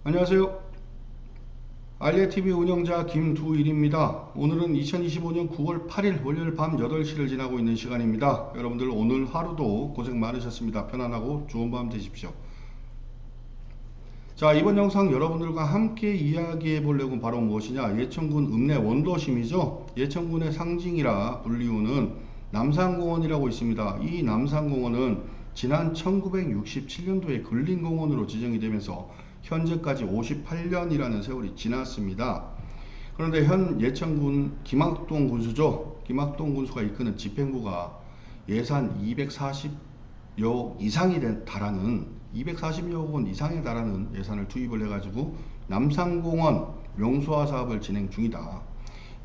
안녕하세요. 알리에TV 운영자 김두일입니다. 오늘은 2025년 9월 8일 월요일 밤 8시를 지나고 있는 시간입니다. 여러분들 오늘 하루도 고생 많으셨습니다. 편안하고 좋은 밤 되십시오. 자, 이번 영상 여러분들과 함께 이야기해 볼 내용은 바로 무엇이냐? 예천군 읍내 원도심이죠. 예천군의 상징이라 불리우는 남산공원이라고 있습니다. 이 남산공원은 지난 1967년도에 근린공원으로 지정이 되면서 현재까지 58년이라는 세월이 지났습니다. 그런데 현 예천군 김학동 군수죠. 김학동 군수가 이끄는 집행부가 예산 240여 이상이 달하는 240여 원 이상에 달하는 예산을 투입을 해가지고 남산공원 명소화 사업을 진행 중이다.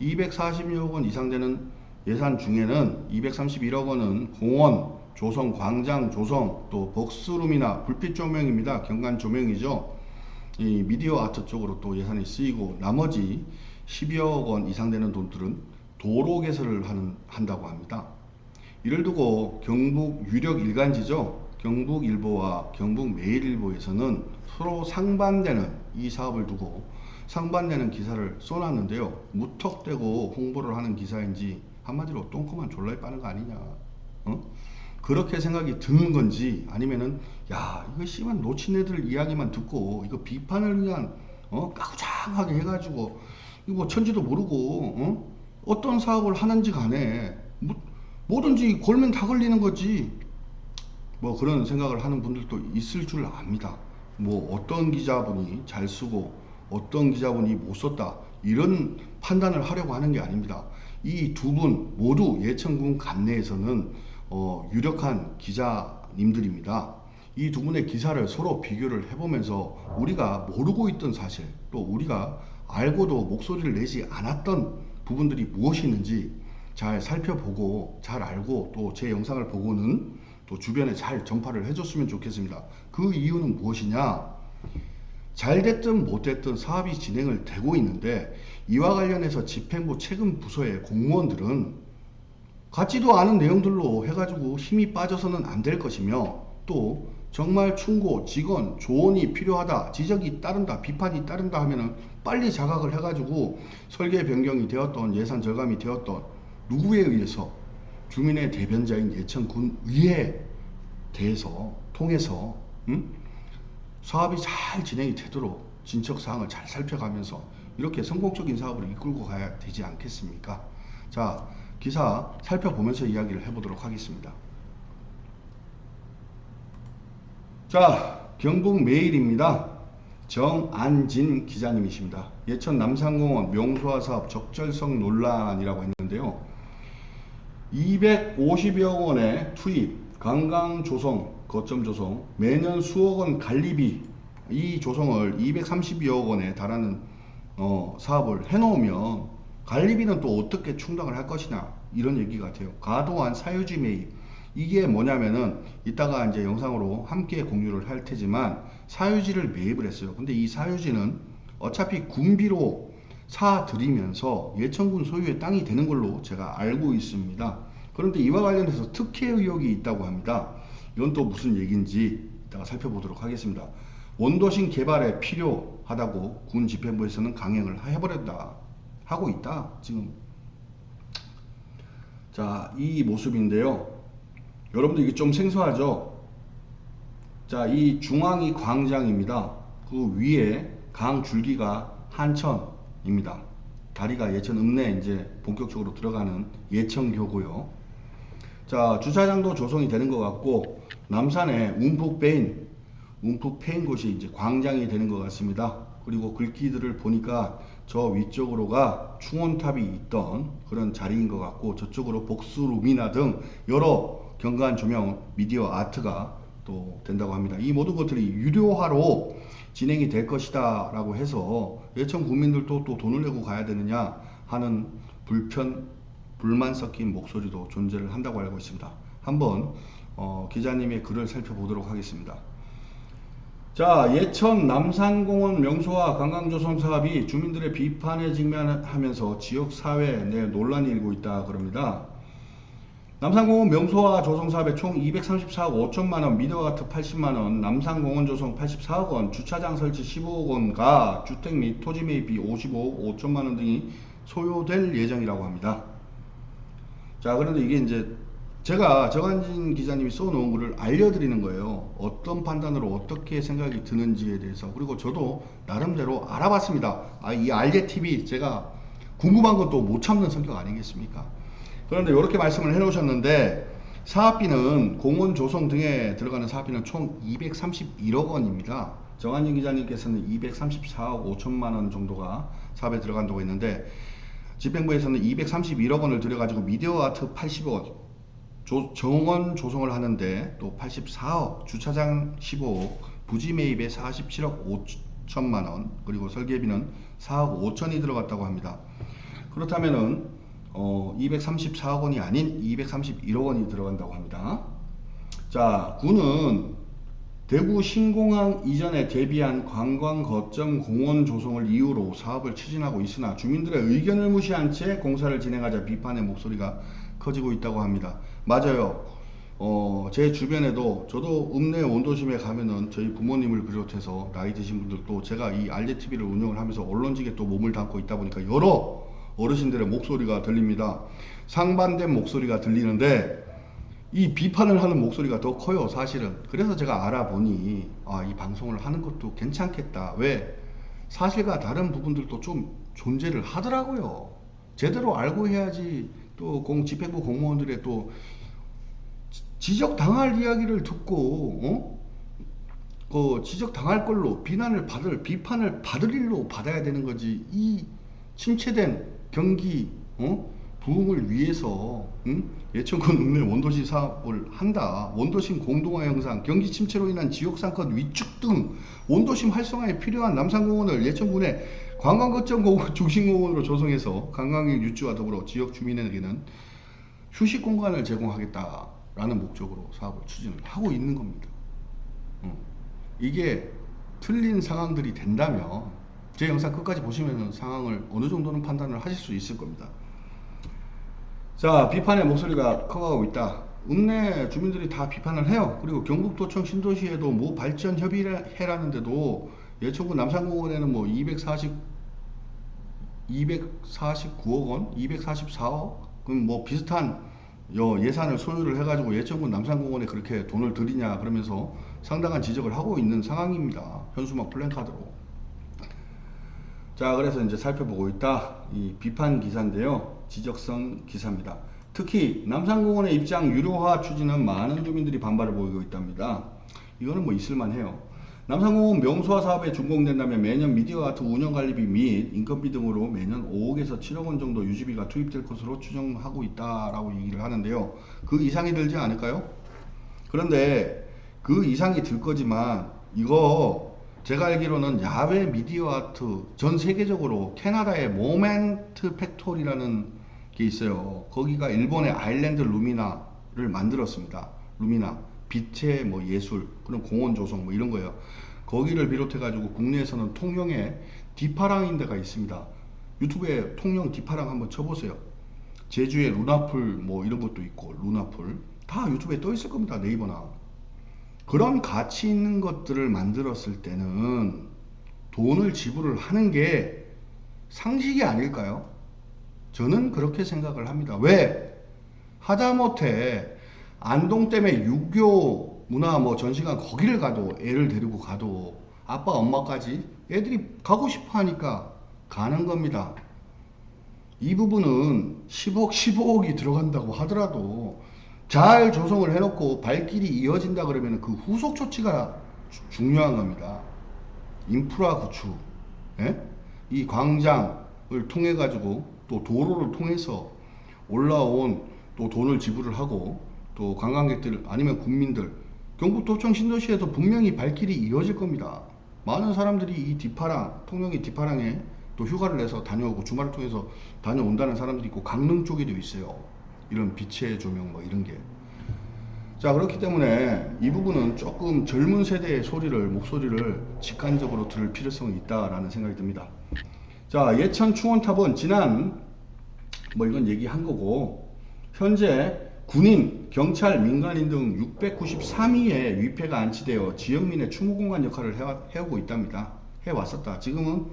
240여 원 이상 되는 예산 중에는 231억 원은 공원, 조성, 광장 조성, 또 복스룸이나 불빛 조명입니다. 경관 조명이죠. 이 미디어 아트 쪽으로 또 예산이 쓰이고 나머지 12억 원 이상 되는 돈들은 도로 개설을 한다고 합니다. 이를 두고 경북 유력 일간지죠. 경북일보와 경북매일일보에서는 서로 상반되는 이 사업을 두고 상반되는 기사를 써놨는데요. 무턱대고 홍보를 하는 기사인지 한마디로 똥꼬만 졸라이 빠는 거 아니냐. 그렇게 생각이 드는 건지 아니면은 야 이거 씨발 놓친 애들 이야기만 듣고 이거 비판을 위한 까구장하게 해가지고 이거 뭐 천지도 모르고 어떤 사업을 하는지 간에 뭐든지 걸면 다 걸리는 거지 뭐 그런 생각을 하는 분들도 있을 줄 압니다. 뭐 어떤 기자분이 잘 쓰고 어떤 기자분이 못 썼다 이런 판단을 하려고 하는 게 아닙니다. 이 두 분 모두 예천군 관내에서는 유력한 기자님들입니다. 이 두 분의 기사를 서로 비교를 해보면서 우리가 모르고 있던 사실 또 우리가 알고도 목소리를 내지 않았던 부분들이 무엇이 있는지 잘 살펴보고 잘 알고 또 제 영상을 보고는 또 주변에 잘 전파를 해줬으면 좋겠습니다. 그 이유는 무엇이냐? 잘 됐든 못 됐든 사업이 진행을 되고 있는데 이와 관련해서 집행부 책임 부서의 공무원들은 같지도 않은 내용들로 해가지고 힘이 빠져서는 안 될 것이며 또 정말 충고, 직원, 조언이 필요하다, 지적이 따른다, 비판이 따른다 하면은 빨리 자각을 해가지고 설계 변경이 되었던 예산 절감이 되었던 누구에 의해서 주민의 대변자인 예천군 의회에 대해서 통해서 사업이 잘 진행이 되도록 진척사항을 잘 살펴가면서 이렇게 성공적인 사업을 이끌고 가야 되지 않겠습니까? 자, 기사 살펴보면서 이야기를 해보도록 하겠습니다. 자, 경북매일입니다. 정안진 기자님이십니다. 예천 남산공원 명소화 사업 적절성 논란이라고 했는데요. 250여 원의 투입, 관광 조성, 거점 조성, 매년 수억 원 관리비, 이 조성을 230여 원에 달하는 사업을 해놓으면 관리비는 또 어떻게 충당을 할 것이냐 이런 얘기 같아요. 과도한 사유지 매입, 이게 뭐냐면은 이따가 이제 영상으로 함께 공유를 할 테지만 사유지를 매입을 했어요. 근데 이 사유지는 어차피 군비로 사들이면서 예천군 소유의 땅이 되는 걸로 제가 알고 있습니다. 그런데 이와 관련해서 특혜 의혹이 있다고 합니다. 이건 또 무슨 얘기인지 이따가 살펴보도록 하겠습니다. 원도심 개발에 필요하다고 군 집행부에서는 강행을 해버렸다 하고 있다 지금. 자, 이 모습인데요. 여러분들 이게 좀 생소하죠? 자, 이 중앙이 광장입니다. 그 위에 강 줄기가 한천입니다. 다리가 예천 읍내 이제 본격적으로 들어가는 예천교고요. 자, 주차장도 조성이 되는 것 같고 남산에 움푹 패인 곳이 이제 광장이 되는 것 같습니다. 그리고 글귀들을 보니까 저 위쪽으로가 충원탑이 있던 그런 자리인 것 같고 저쪽으로 복수룸이나 등 여러 경관 조명, 미디어 아트가 또 된다고 합니다. 이 모든 것들이 유료화로 진행이 될 것이다 라고 해서 예천 국민들도 또 돈을 내고 가야 되느냐 하는 불만 섞인 목소리도 존재를 한다고 알고 있습니다. 한번 기자님의 글을 살펴보도록 하겠습니다. 자, 예천 남산공원 명소화 관광조성 사업이 주민들의 비판에 직면하면서 지역사회 내 논란이 일고 있다 그럽니다. 남산공원 명소화 조성 사업에 총 234억 5천만원, 미디어아트 80만원, 남산공원 조성 84억원, 주차장 설치 15억원과 주택 및 토지 매입비 55억 5천만원 등이 소요될 예정이라고 합니다. 자, 그런데 이게 이제 제가 정한진 기자님이 써놓은 글을 알려드리는 거예요. 어떤 판단으로 어떻게 생각이 드는지에 대해서. 그리고 저도 나름대로 알아봤습니다. 이 알제TV 제가 궁금한 것도 못 참는 성격 아니겠습니까? 그런데 이렇게 말씀을 해 놓으셨는데, 사업비는 공원 조성 등에 들어가는 사업비는 총 231억 원입니다. 정한진 기자님께서는 234억 5천만 원 정도가 사업에 들어간다고 했는데, 집행부에서는 231억 원을 들여가지고 미디어 아트 80억 원, 정원 조성을 하는데 또 84억, 주차장 15억, 부지 매입에 47억 5천만 원, 그리고 설계비는 4억 5천이 들어갔다고 합니다. 그렇다면은 234억 원이 아닌 231억 원이 들어간다고 합니다. 자, 군은 대구 신공항 이전에 대비한 관광 거점 공원 조성을 이유로 사업을 추진하고 있으나 주민들의 의견을 무시한 채 공사를 진행하자 비판의 목소리가 커지고 있다고 합니다. 맞아요. 제 주변에도, 저도 읍내 원도심에 가면은 저희 부모님을 비롯해서 나이 드신 분들도, 제가 이 알제TV를 운영을 하면서 언론직에 또 몸을 담고 있다 보니까 여러 어르신들의 목소리가 들립니다. 상반된 목소리가 들리는데 이 비판을 하는 목소리가 더 커요, 사실은. 그래서 제가 알아보니 이 방송을 하는 것도 괜찮겠다. 왜? 사실과 다른 부분들도 좀 존재를 하더라고요. 제대로 알고 해야지. 또 집행부 공무원들의 또 지적당할 이야기를 듣고 지적당할 걸로 비판을 받을 일로 받아야 되는 거지. 이 침체된 경기 부흥을 위해서 예천군 읍내 원도시 사업을 한다. 원도심 공동화 형상, 경기 침체로 인한 지역상권 위축 등 원도심 활성화에 필요한 남산공원을 예천군의 관광거점 중심공원으로 조성해서 관광객 유치와 더불어 지역 주민에게는 휴식 공간을 제공하겠다라는 목적으로 사업을 추진을 하고 있는 겁니다. 이게 틀린 상황들이 된다면 제 영상 끝까지 보시면 상황을 어느 정도는 판단을 하실 수 있을 겁니다. 자, 비판의 목소리가 커가고 있다. 읍내 주민들이 다 비판을 해요. 그리고 경북도청 신도시에도 뭐 발전 협의회라는데도 예천군 남산공원에는 뭐 249억 원, 244억, 그럼 뭐 비슷한 예산을 소유를 해가지고 예천군 남산공원에 그렇게 돈을 들이냐 그러면서 상당한 지적을 하고 있는 상황입니다. 현수막 플랜카드로. 자, 그래서 이제 살펴보고 있다. 이 비판 기사인데요. 지적성 기사입니다. 특히 남산공원의 입장 유료화 추진은 많은 주민들이 반발을 보이고 있답니다. 이거는 뭐 있을만해요. 남산공원 명소화 사업에 준공된다면 매년 미디어아트 운영관리비 및 인건비 등으로 매년 5억에서 7억 원 정도 유지비가 투입될 것으로 추정하고 있다라고 얘기를 하는데요. 그 이상이 들지 않을까요? 그런데 그 이상이 들 거지만 이거 제가 알기로는 야외 미디어 아트 전 세계적으로 캐나다의 모멘트 팩토리라는 게 있어요. 거기가 일본의 아일랜드 루미나를 만들었습니다. 루미나 빛의 뭐 예술, 그런 공원 조성 뭐 이런 거예요. 거기를 비롯해 가지고 국내에서는 통영에 디파랑인 데가 있습니다. 유튜브에 통영 디파랑 한번 쳐보세요. 제주의 루나풀 뭐 이런 것도 있고, 루나풀 다 유튜브에 떠 있을 겁니다. 네이버나. 그런 가치 있는 것들을 만들었을 때는 돈을 지불을 하는 게 상식이 아닐까요? 저는 그렇게 생각을 합니다. 왜? 하다못해 안동댐에 유교 문화 뭐 전시관 거기를 가도, 애를 데리고 가도 아빠 엄마까지 애들이 가고 싶어 하니까 가는 겁니다. 이 부분은 10억 15억이 들어간다고 하더라도 잘 조성을 해놓고 발길이 이어진다 그러면 그 후속 조치가 중요한 겁니다. 인프라 구축, 이 광장을 통해 가지고 또 도로를 통해서 올라온 또 돈을 지불을 하고 또 관광객들 아니면 국민들, 경북도청 신도시에도 분명히 발길이 이어질 겁니다. 많은 사람들이 이 디파랑, 통영의 디파랑에 또 휴가를 내서 다녀오고 주말을 통해서 다녀온다는 사람들이 있고, 강릉 쪽에도 있어요. 이런 빛의 조명 뭐 이런 게. 자, 그렇기 때문에 이 부분은 조금 젊은 세대의 목소리를 직관적으로 들을 필요성이 있다라는 생각이 듭니다. 자, 예천 충원탑은 지난 뭐 이건 얘기한 거고, 현재 군인, 경찰, 민간인 등 693위의 위패가 안치되어 지역민의 추모공간 역할을 해오고 있답니다. 해왔었다. 지금은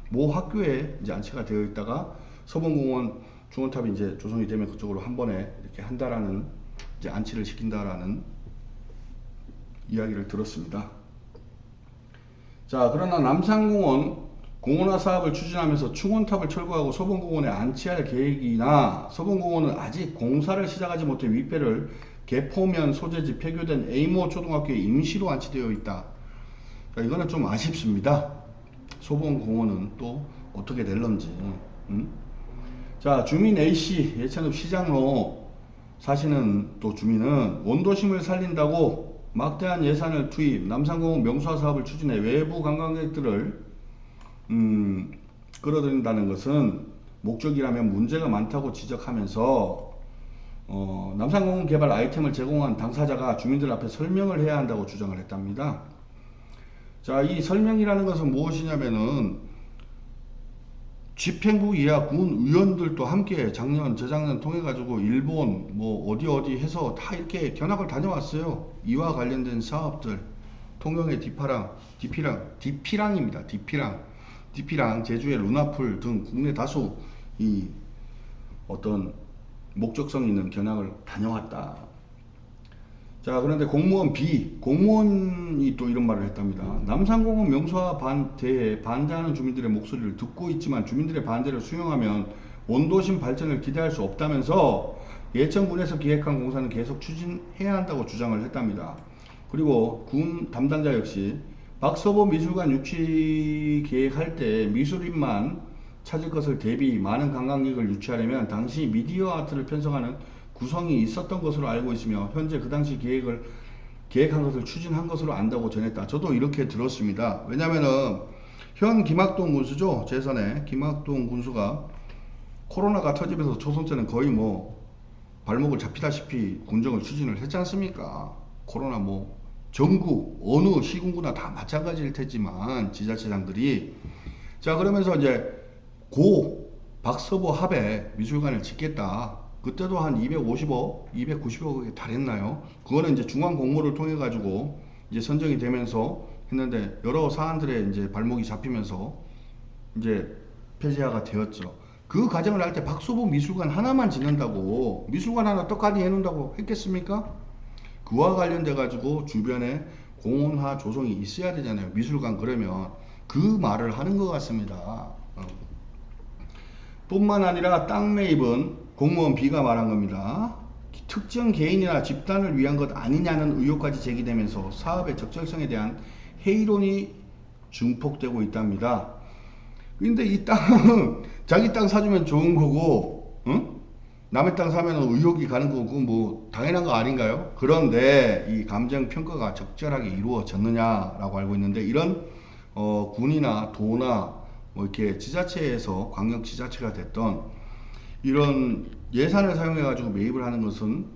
모 학교에 이제 안치가 되어 있다가 서봉공원 중원탑이 이제 조성이 되면 그쪽으로 한 번에 이렇게 한다라는, 이제 안치를 시킨다라는 이야기를 들었습니다. 자, 그러나 남산공원 공원화 사업을 추진하면서 충원탑을 철거하고 서봉공원에 안치할 계획이나 서봉공원은 아직 공사를 시작하지 못해 위패를 개포면 소재지 폐교된 A모 초등학교에 임시로 안치되어 있다. 자, 이거는 좀 아쉽습니다. 서봉공원은 또 어떻게 될런지. 자, 주민 A씨, 예천읍 시장로 사시는 또 주민은 원도심을 살린다고 막대한 예산을 투입, 남산공원 명소화 사업을 추진해 외부 관광객들을 끌어들인다는 것은 목적이라면 문제가 많다고 지적하면서 남산공원 개발 아이템을 제공한 당사자가 주민들 앞에 설명을 해야 한다고 주장을 했답니다. 자, 이 설명이라는 것은 무엇이냐면은 집행부 이하 군 의원들도 함께 작년 재작년 통해 가지고 일본 뭐 어디 해서 다 이렇게 견학을 다녀왔어요. 이와 관련된 사업들, 통영의 디피랑입니다. 디피랑, 제주의 루나풀 등 국내 다수 이 어떤 목적성 있는 견학을 다녀왔다. 자, 그런데 공무원이 또 이런 말을 했답니다. 남산공원 명소화 반대에 반대하는 주민들의 목소리를 듣고 있지만 주민들의 반대를 수용하면 원도심 발전을 기대할 수 없다면서 예천군에서 기획한 공사는 계속 추진해야 한다고 주장을 했답니다. 그리고 군 담당자 역시 박서보 미술관 유치 계획할 때 미술인만 찾을 것을 대비 많은 관광객을 유치하려면 당시 미디어 아트를 편성하는 구성이 있었던 것으로 알고 있으며 현재 그 당시 계획한 것을 추진한 것으로 안다고 전했다. 저도 이렇게 들었습니다. 왜냐면은 현 김학동 군수죠. 재선에 김학동 군수가 코로나가 터지면서 초선 때는 거의 뭐 발목을 잡히다시피 군정을 추진을 했지 않습니까? 코로나 뭐 전국 어느 시군구나 다 마찬가지일 테지만 지자체장들이, 자, 그러면서 이제 고 박서보 합에 미술관을 짓겠다. 그때도 한 250억, 290억에 달했나요? 그거는 이제 중앙 공모를 통해 가지고 이제 선정이 되면서 했는데 여러 사안들에 이제 발목이 잡히면서 이제 폐지화가 되었죠. 그 과정을 할 때 박서보 미술관 하나만 짓는다고 미술관 하나 떡하니 해놓는다고 했겠습니까? 그와 관련돼 가지고 주변에 공원화 조성이 있어야 되잖아요. 미술관 그러면 그 말을 하는 것 같습니다. 뿐만 아니라 땅 매입은 공무원 B가 말한 겁니다. 특정 개인이나 집단을 위한 것 아니냐는 의혹까지 제기되면서 사업의 적절성에 대한 회의론이 증폭되고 있답니다. 근데 이 땅은 자기 땅 사주면 좋은 거고, 응? 남의 땅 사면 의혹이 가는 거고 뭐 당연한 거 아닌가요? 그런데 이 감정 평가가 적절하게 이루어졌느냐라고 알고 있는데, 이런 군이나 도나 뭐 이렇게 지자체에서 광역 지자체가 됐던 이런 예산을 사용해 가지고 매입을 하는 것은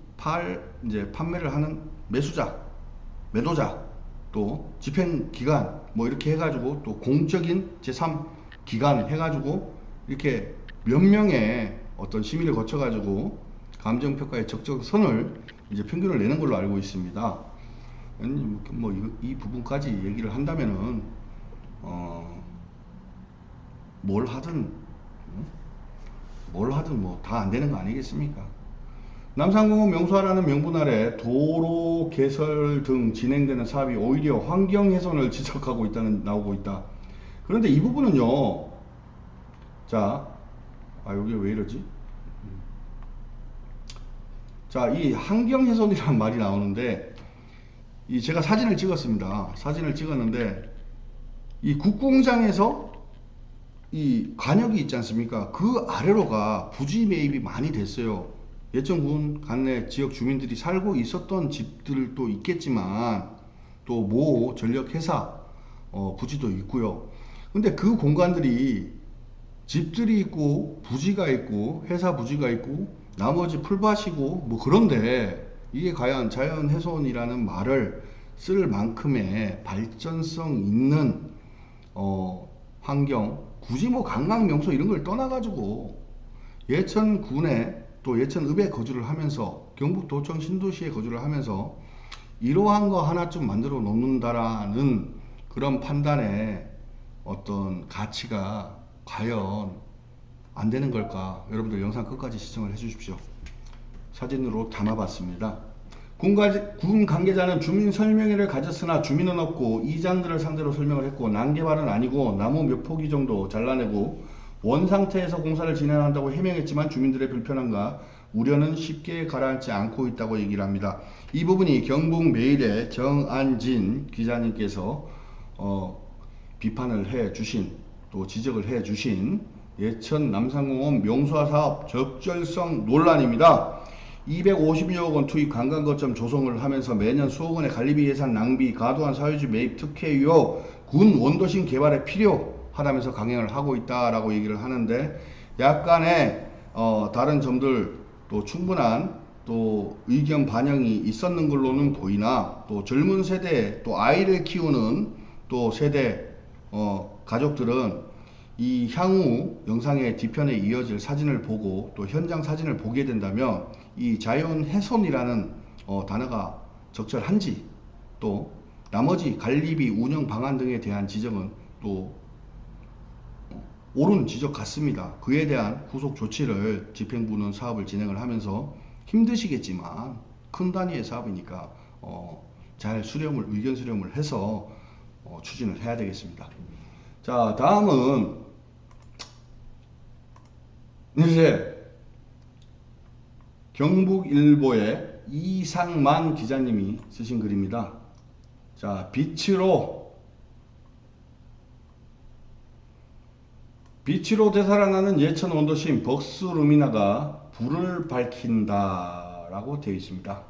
이제 판매를 하는 매도자 또 집행기관 뭐 이렇게 해가지고 또 공적인 제3기관 해가지고 이렇게 몇 명의 어떤 심의를 거쳐가지고 감정평가의 적정선을 이제 평균을 내는 걸로 알고 있습니다. 뭐 이 부분까지 얘기를 한다면은 뭘 하든 뭐 다 안 되는 거 아니겠습니까? 남산공원 명소화라는 명분 아래 도로 개설 등 진행되는 사업이 오히려 환경 훼손을 지적하고 나오고 있다. 그런데 이 부분은요, 자, 여기 왜 이러지? 자, 이 환경 훼손이라는 말이 나오는데, 제가 사진을 찍었습니다. 사진을 찍었는데, 이 국공장에서 이 관역이 있지 않습니까? 그 아래로가 부지 매입이 많이 됐어요. 예천군 관내 지역 주민들이 살고 있었던 집들도 있겠지만 또 모 전력회사 부지도 있고요. 근데 그 공간들이 집들이 있고 부지가 있고 회사 부지가 있고 나머지 풀밭이고 뭐 그런데 이게 과연 자연훼손이라는 말을 쓸 만큼의 발전성 있는 환경, 굳이 뭐 관광명소 이런 걸 떠나가지고 예천군에 또 예천읍에 거주를 하면서 경북 도청 신도시에 거주를 하면서 이러한 거 하나쯤 만들어 놓는다라는 그런 판단에 어떤 가치가 과연 안 되는 걸까? 여러분들 영상 끝까지 시청을 해 주십시오. 사진으로 담아봤습니다. 군 관계자는 주민 설명회를 가졌으나 주민은 없고 이장들을 상대로 설명을 했고 난개발은 아니고 나무 몇 포기 정도 잘라내고 원 상태에서 공사를 진행한다고 해명했지만 주민들의 불편함과 우려는 쉽게 가라앉지 않고 있다고 얘기를 합니다. 이 부분이 경북매일의 정안진 기자님께서 비판을 해 주신, 또 지적을 해 주신 예천 남산공원 명소화 사업 적절성 논란입니다. 250여억 원 투입 관광거점 조성을 하면서 매년 수억 원의 관리비 예산 낭비, 과도한 사유지 매입 특혜 의혹, 군 원도심 개발에 필요하다면서 강행을 하고 있다라고 얘기를 하는데, 약간의 다른 점들 또 충분한 또 의견 반영이 있었는 걸로는 보이나, 또 젊은 세대 또 아이를 키우는 또 세대 가족들은 이 향후 영상의 뒤편에 이어질 사진을 보고 또 현장 사진을 보게 된다면 이 자연 훼손이라는 단어가 적절한지, 또 나머지 관리비 운영 방안 등에 대한 지적은 또 옳은 지적 같습니다. 그에 대한 후속 조치를 집행부는 사업을 진행을 하면서 힘드시겠지만 큰 단위의 사업이니까 잘 의견 수렴을 해서 추진을 해야 되겠습니다. 자, 다음은 이제 경북일보의 이상만 기자님이 쓰신 글입니다. 자, 빛으로 되살아나는 예천 원도심 벅스루미나가 불을 밝힌다 라고 되어 있습니다.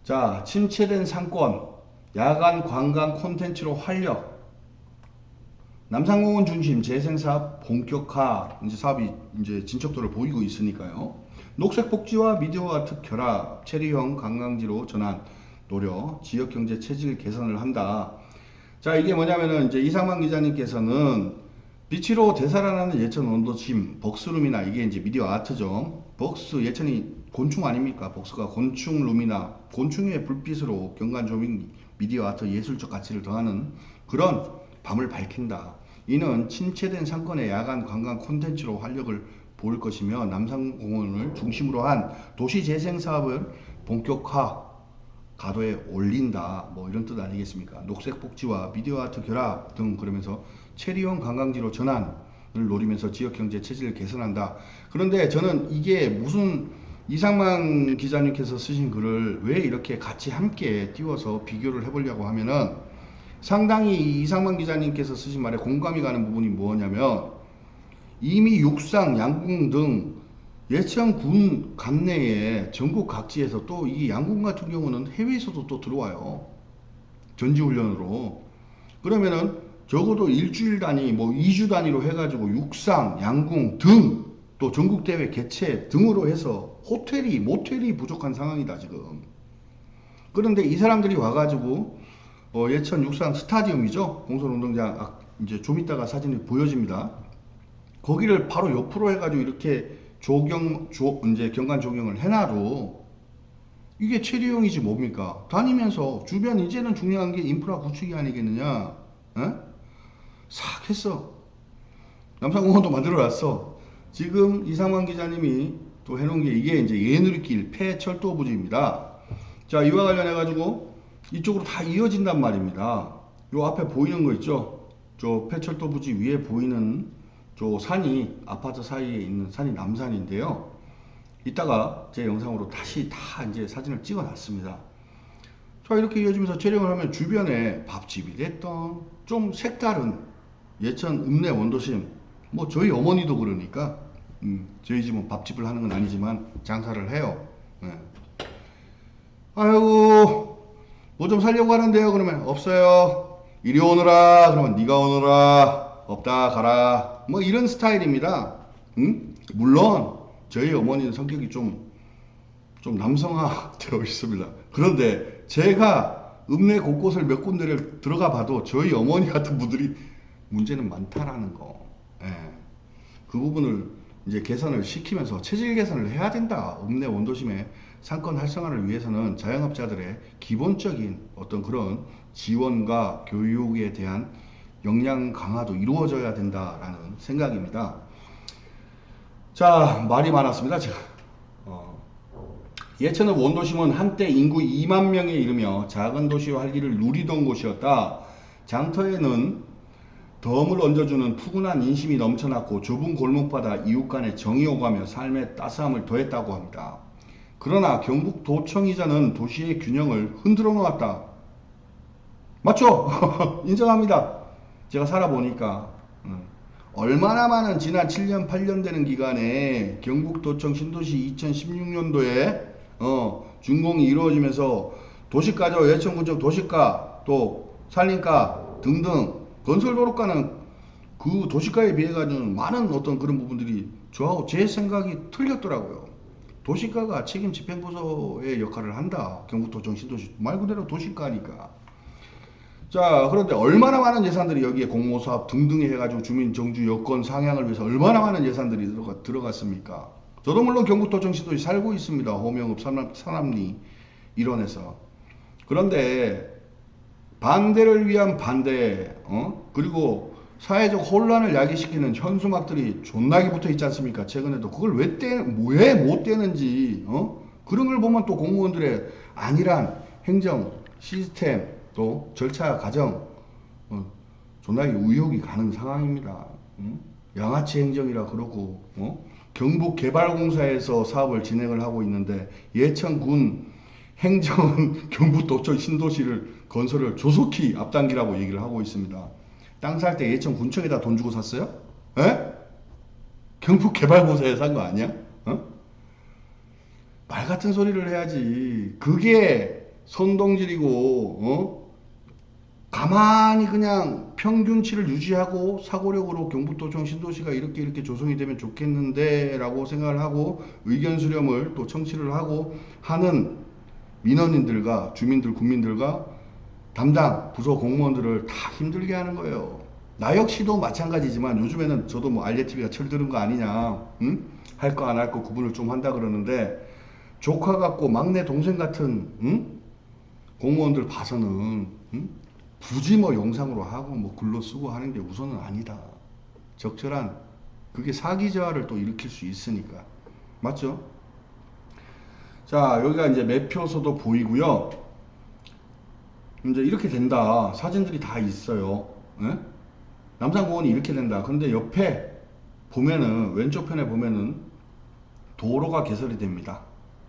자, 침체된 상권, 야간 관광 콘텐츠로 활력, 남산공원 중심 재생사업 본격화, 이제 사업이 이제 진척도를 보이고 있으니까요. 녹색복지와 미디어아트 결합, 체리형 관광지로 전환 노력, 지역경제 체질 개선을 한다. 자, 이게 뭐냐면은 이제 이상만 기자님께서는 빛으로 되살아나는 예천 원도심 벅스룸이나, 이게 이제 미디어아트죠. 벅스, 예천이 곤충 아닙니까? 벅스가 곤충룸이나 곤충의 불빛으로 경관 조명, 미디어아트 예술적 가치를 더하는 그런 밤을 밝힌다. 이는 침체된 상권의 야간 관광 콘텐츠로 활력을 보일 것이며 남산공원을 중심으로 한 도시 재생 사업을 본격화 가도에 올린다. 뭐 이런 뜻 아니겠습니까? 녹색 복지와 미디어 아트 결합 등, 그러면서 체리형 관광지로 전환을 노리면서 지역 경제 체질을 개선한다. 그런데 저는 이게 무슨, 이상만 기자님께서 쓰신 글을 왜 이렇게 같이 함께 띄워서 비교를 해보려고 하면은, 상당히 이상만 기자님께서 쓰신 말에 공감이 가는 부분이 뭐냐면, 이미 육상, 양궁 등 예천 군 관내에 전국 각지에서, 또 이 양궁 같은 경우는 해외에서도 또 들어와요. 전지훈련으로. 그러면은 적어도 일주일 단위, 뭐 2주 단위로 해가지고 육상, 양궁 등, 또 전국대회 개최 등으로 해서 호텔이, 모텔이 부족한 상황이다, 지금. 그런데 이 사람들이 와가지고 예천 육상 스타디움이죠. 공설운동장, 이제 좀 이따가 사진이 보여집니다. 거기를 바로 옆으로 해가지고 이렇게 이제 경관 조경을 해놔도 이게 체리형이지 뭡니까? 다니면서 주변, 이제는 중요한 게 인프라 구축이 아니겠느냐? 에? 싹 했어. 남산공원도 만들어놨어. 지금 이상만 기자님이 또 해놓은 게 이게 이제 예누리길 폐철도 부지입니다. 자, 이와 관련해가지고 이쪽으로 다 이어진단 말입니다. 요 앞에 보이는 거 있죠? 저 폐철도 부지 위에 보이는 저 산이, 아파트 사이에 있는 산이 남산인데요. 이따가 제 영상으로 다시 다 이제 사진을 찍어 놨습니다. 자, 이렇게 이어지면서 촬영을 하면 주변에 밥집이 됐던 좀 색다른 예천 읍내 원도심, 뭐 저희 어머니도 그러니까 저희 집은 밥집을 하는 건 아니지만 장사를 해요. 네. 아이고, 뭐 좀 살려고 하는데요. 그러면 없어요. 이리 오너라. 그러면 네가 오너라. 없다 가라. 뭐 이런 스타일입니다. 물론 저희 어머니는 성격이 좀 남성화 되어 있습니다. 그런데 제가 읍내 곳곳을 몇 군데를 들어가 봐도 저희 어머니 같은 분들이 문제는 많다라는 거. 예. 그 부분을 이제 개선을 시키면서 체질 개선을 해야 된다. 읍내 원도심의 상권 활성화를 위해서는 자영업자들의 기본적인 어떤 그런 지원과 교육에 대한 역량 강화도 이루어져야 된다라는 생각입니다. 자, 말이 많았습니다. 제가. 예천의 원도심은 한때 인구 2만 명에 이르며 작은 도시와 활기를 누리던 곳이었다. 장터에는 덤을 얹어주는 푸근한 인심이 넘쳐났고 좁은 골목바다 이웃 간의 정이 오가며 삶의 따스함을 더했다고 합니다. 그러나 경북도청이자는 도시의 균형을 흔들어 놓았다. 맞죠? 인정합니다. 제가 살아보니까 얼마나 많은 지난 7년 8년 되는 기간에 경북도청 신도시 2016년도에 준공이 이루어지면서 도시가죠. 예천군청 도시가 또 산림가 등등 건설도로가는 그 도시가에 비해 가지고는 많은 어떤 그런 부분들이 저하고 제 생각이 틀렸더라고요. 도시가가 책임 집행부서의 역할을 한다. 경북도청 신도시 말 그대로 도시가니까. 자, 그런데 얼마나 많은 예산들이 여기에 공모사업 등등에 해가지고 주민 정주 여건 상향을 위해서 얼마나 많은 예산들이 들어갔습니까? 저도 물론 경북도청 신도시 살고 있습니다. 호명읍 산암리 일원에서. 그런데 반대를 위한 반대, 그리고 사회적 혼란을 야기시키는 현수막들이 존나게 붙어 있지 않습니까? 최근에도 그걸 왜 못 떼는지, 그런 걸 보면 또 공무원들의 안일한 행정 시스템 또 절차 과정 존나게 의혹이 가는 상황입니다. 양아치 행정이라 그러고 경북개발공사에서 사업을 진행을 하고 있는데 예천군 행정은 경북도청 신도시를 건설을 조속히 앞당기라고 얘기를 하고 있습니다. 땅 살 때 예천군청에다 돈 주고 샀어요? 에? 경북개발공사에 산 거 아니야? 말 같은 소리를 해야지. 그게 선동질이고 가만히 그냥 평균치를 유지하고 사고력으로 경북도청 신도시가 이렇게 조성이 되면 좋겠는데 라고 생각을 하고 의견 수렴을 또 청취를 하고 하는 민원인들과 주민들 국민들과 담당 부서 공무원들을 다 힘들게 하는 거예요. 나 역시도 마찬가지지만 요즘에는 저도 뭐 알레TV가 철드는 거 아니냐, 할 거 안 할 거 구분을 좀 한다 그러는데 조카 같고 막내 동생 같은 공무원들 봐서는 굳이 뭐 영상으로 하고 뭐 글로 쓰고 하는 게 우선은 아니다. 적절한 그게 사기저하를 또 일으킬 수 있으니까. 맞죠? 자, 여기가 이제 매표소도 보이고요. 이제 이렇게 된다. 사진들이 다 있어요. 예? 남산공원이 이렇게 된다. 근데 옆에 보면은 왼쪽 편에 보면은 도로가 개설이 됩니다.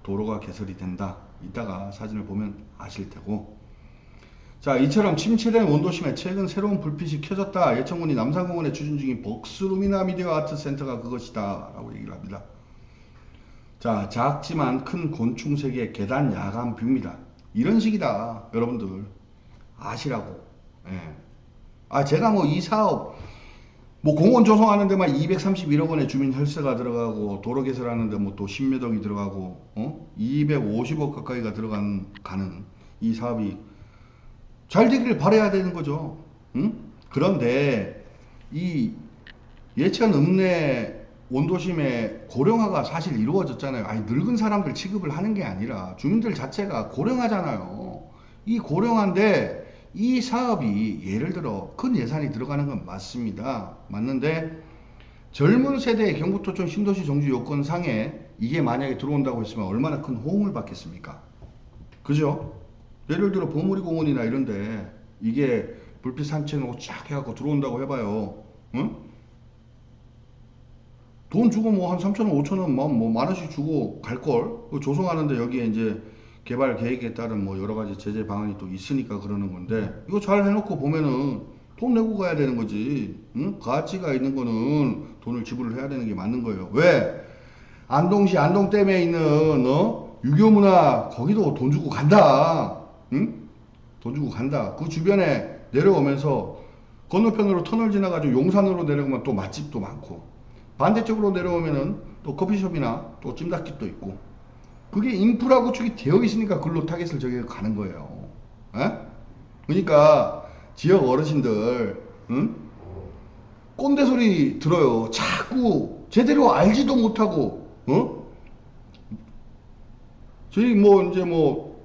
도로가 개설이 된다. 이따가 사진을 보면 아실 테고. 자, 이처럼 침체된 원도심에 최근 새로운 불빛이 켜졌다. 예천군이 남산공원에 추진 중인 벅스루미나 미디어 아트 센터가 그것이다 라고 얘기를 합니다. 자, 작지만 큰 곤충세계 계단 야간 뷰입니다. 이런 식이다. 여러분들 아시라고. 예. 제가 뭐 이 사업 뭐 공원 조성하는 데만 231억 원의 주민 혈세가 들어가고 도로 개설하는데 뭐 또 10몇 억이 들어가고 250억 가까이가 가는 이 사업이 잘 되기를 바라야 되는 거죠. 그런데 이 예천 읍내 원도심의 고령화가 사실 이루어졌잖아요. 아니 늙은 사람들 취급을 하는 게 아니라 주민들 자체가 고령하잖아요. 이 고령한데 이 사업이 예를 들어 큰 예산이 들어가는 건 맞습니다. 맞는데 젊은 세대의 경북도청 신도시 정주 요건상에 이게 만약에 들어온다고 했으면 얼마나 큰 호응을 받겠습니까? 그죠? 예를 들어 보물이공원이나 이런데 이게 불빛 산책로 쫙 해갖고 들어온다고 해봐요. 응? 돈 주고 뭐 한 3천원 5천원 뭐 만원씩 주고 갈걸. 조성하는데 여기에 이제 개발 계획에 따른 뭐 여러 가지 제재 방안이 또 있으니까 그러는 건데 이거 잘 해놓고 보면은 돈 내고 가야 되는 거지. 응? 가치가 있는 거는 돈을 지불을 해야 되는 게 맞는 거예요. 왜? 안동시 안동댐에 있는 유교문화 거기도 돈 주고 간다. 응? 돈 주고 간다. 그 주변에 내려오면서 건너편으로 터널 지나가지고 용산으로 내려오면 또 맛집도 많고 반대쪽으로 내려오면은 또 커피숍이나 또 찜닭집도 있고 그게 인프라 구축이 되어 있으니까 글로 타겟을 저기 가는 거예요. 에? 그러니까 지역 어르신들 응? 꼰대 소리 들어요. 자꾸 제대로 알지도 못하고, 저희 뭐 이제 뭐